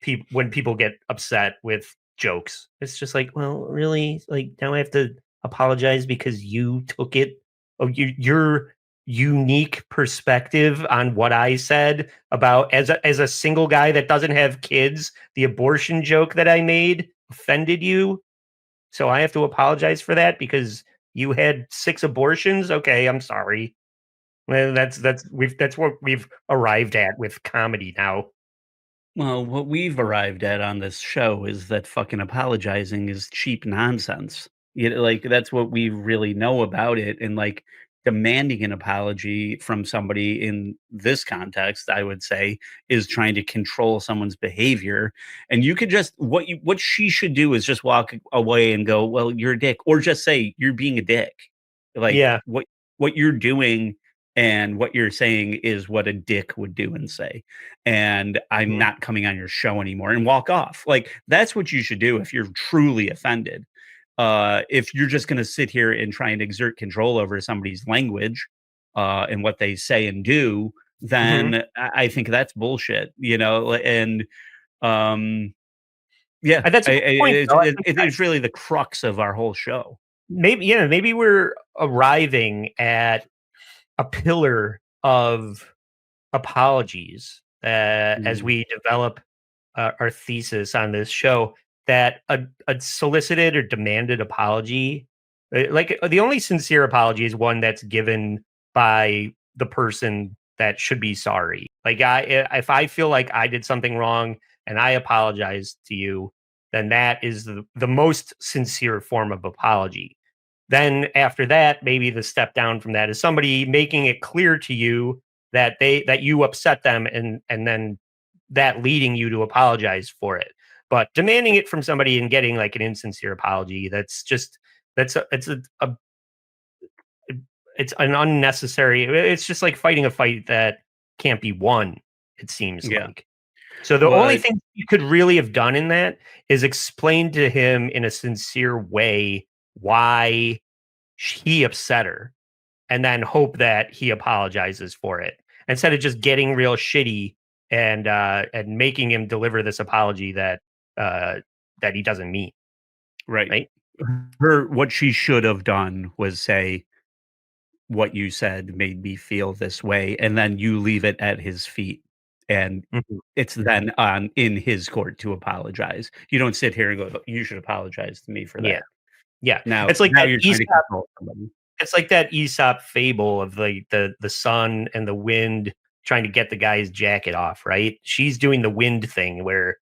[SPEAKER 1] people when people get upset with jokes. It's just like, well, really, like now I have to apologize because you took it. Oh, your unique perspective on what I said about as a single guy that doesn't have kids, the abortion joke that I made offended you. So I have to apologize for that because you had 6 abortions. Okay, I'm sorry. Well, that's what we've arrived at with comedy now.
[SPEAKER 2] Well, what we've arrived at on this show is that fucking apologizing is cheap nonsense. You know, like that's what we really know about it, and like demanding an apology from somebody in this context, I would say, is trying to control someone's behavior. And you could just what she should do is just walk away and go, "Well, you're a dick," or just say you're being a dick. Like
[SPEAKER 1] Yeah.
[SPEAKER 2] what you're doing and what you're saying is what a dick would do and say. And I'm not coming on your show anymore, and walk off. Like that's what you should do if you're truly offended. If you're just going to sit here and try and exert control over somebody's language and what they say and do, then I think that's bullshit, you know. And yeah,
[SPEAKER 1] And that's a good point, though. I think
[SPEAKER 2] it's really the crux of our whole show.
[SPEAKER 1] maybe we're arriving at a pillar of apologies as we develop our thesis on this show, that a solicited or demanded apology, like the only sincere apology is one that's given by the person that should be sorry. Like if I feel like I did something wrong and I apologize to you, then that is the most sincere form of apology. Then after that, maybe the step down from that is somebody making it clear to you that you upset them, and then that leading you to apologize for it. But demanding it from somebody and getting like an insincere apology, it's an unnecessary. It's just like fighting a fight that can't be won, it seems like. So the only thing you could really have done in that is explain to him in a sincere way why he upset her, and then hope that he apologizes for it, instead of just getting real shitty and making him deliver this apology that he doesn't mean.
[SPEAKER 2] Right. What she should have done was say, what you said made me feel this way, and then you leave it at his feet. And it's then in his court to apologize. You don't sit here and go, you should apologize to me for that.
[SPEAKER 1] Yeah.
[SPEAKER 2] Now
[SPEAKER 1] It's like
[SPEAKER 2] now
[SPEAKER 1] that
[SPEAKER 2] you're trying to
[SPEAKER 1] Aesop,
[SPEAKER 2] control somebody.
[SPEAKER 1] it's like that Aesop fable of the sun and the wind trying to get the guy's jacket off, right? She's doing the wind thing where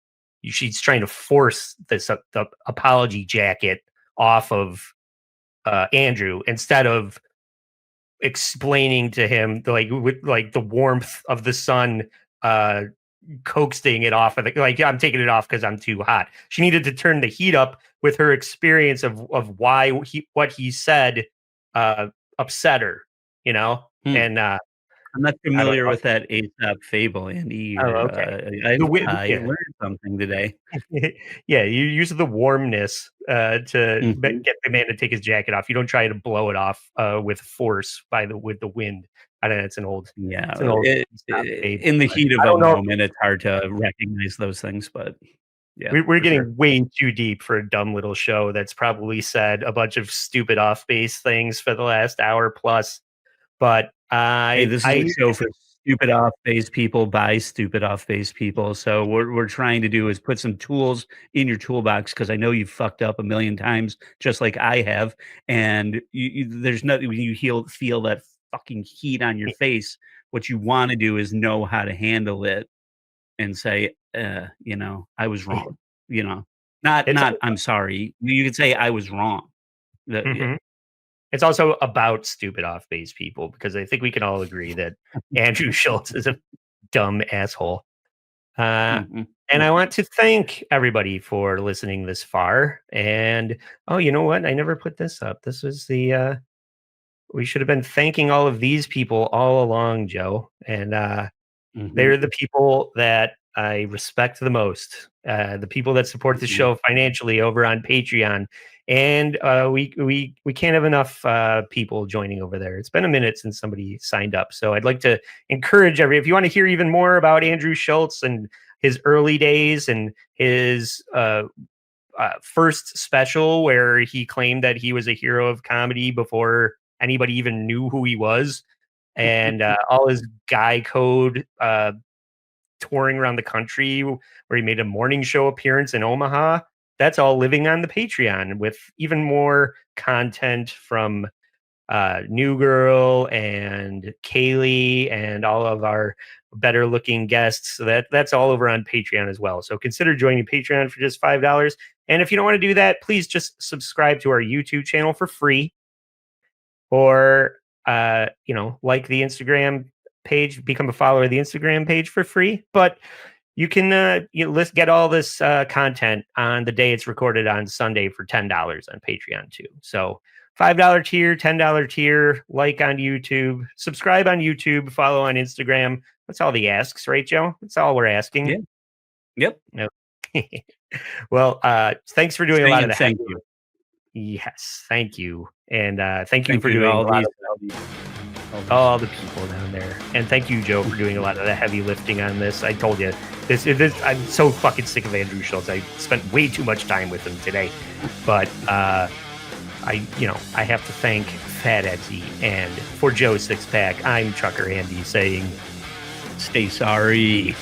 [SPEAKER 1] she's trying to force the apology jacket off of Andrew, instead of explaining to him with the warmth of the sun coaxing it off of I'm taking it off because I'm too hot. She needed to turn the heat up with her experience of why what he said upset her, you know. And
[SPEAKER 2] I'm not familiar with that Aesop fable, Andy.
[SPEAKER 1] Okay.
[SPEAKER 2] I learned something today.
[SPEAKER 1] Yeah, you use the warmness to get the man to take his jacket off. You don't try to blow it off with force with the wind. I don't know. It's an old
[SPEAKER 2] in the heat of a moment, it's hard to recognize those things. But yeah,
[SPEAKER 1] we're getting way too deep for a dumb little show that's probably said a bunch of stupid off base things for the last hour plus. But
[SPEAKER 2] Hey, this is a show for stupid off-base people by stupid off-base people. So what we're trying to do is put some tools in your toolbox because I know you've fucked up a million times, just like I have. And there's nothing when you feel that fucking heat on your face. What you want to do is know how to handle it and say, I was wrong. Not I'm sorry. You could say I was wrong. Yeah.
[SPEAKER 1] It's also about stupid off-base people because I think we can all agree that Andrew Schulz is a dumb asshole. And I want to thank everybody for listening this far. And you know what? I never put this up. This was the we should have been thanking all of these people all along, Joe. And they're the people that I respect the most. The people that support the show financially over on Patreon. And we can't have enough people joining over there. It's been a minute since somebody signed up. So I'd like to encourage if you want to hear even more about Andrew Schulz and his early days and his first special where he claimed that he was a hero of comedy before anybody even knew who he was. And all his guy code touring around the country where he made a morning show appearance in Omaha. That's all living on the Patreon with even more content from New Girl and Kaylee and all of our better looking guests. So that's all over on Patreon as well. So consider joining Patreon for just $5. And if you don't want to do that, please just subscribe to our YouTube channel for free. Or, like the Instagram page, become a follower of the Instagram page for free. But you can get all this content on the day it's recorded on Sunday for $10 on Patreon too. So $5 tier, $10 tier, like on YouTube, subscribe on YouTube, follow on Instagram. That's all the asks, right, Joe? That's all we're asking.
[SPEAKER 2] Yeah. Yep.
[SPEAKER 1] Well, thanks for doing a lot of that.
[SPEAKER 2] Thank you.
[SPEAKER 1] Yes, thank you. And thank you for doing all the people down there. And thank you, Joe, for doing a lot of the heavy lifting on this. I told you, this I'm so fucking sick of Andrew Schulz. I spent way too much time with him today. But I have to thank Fat Etsy. And for Joe Sixpack, I'm Trucker Andy saying,
[SPEAKER 2] stay sorry.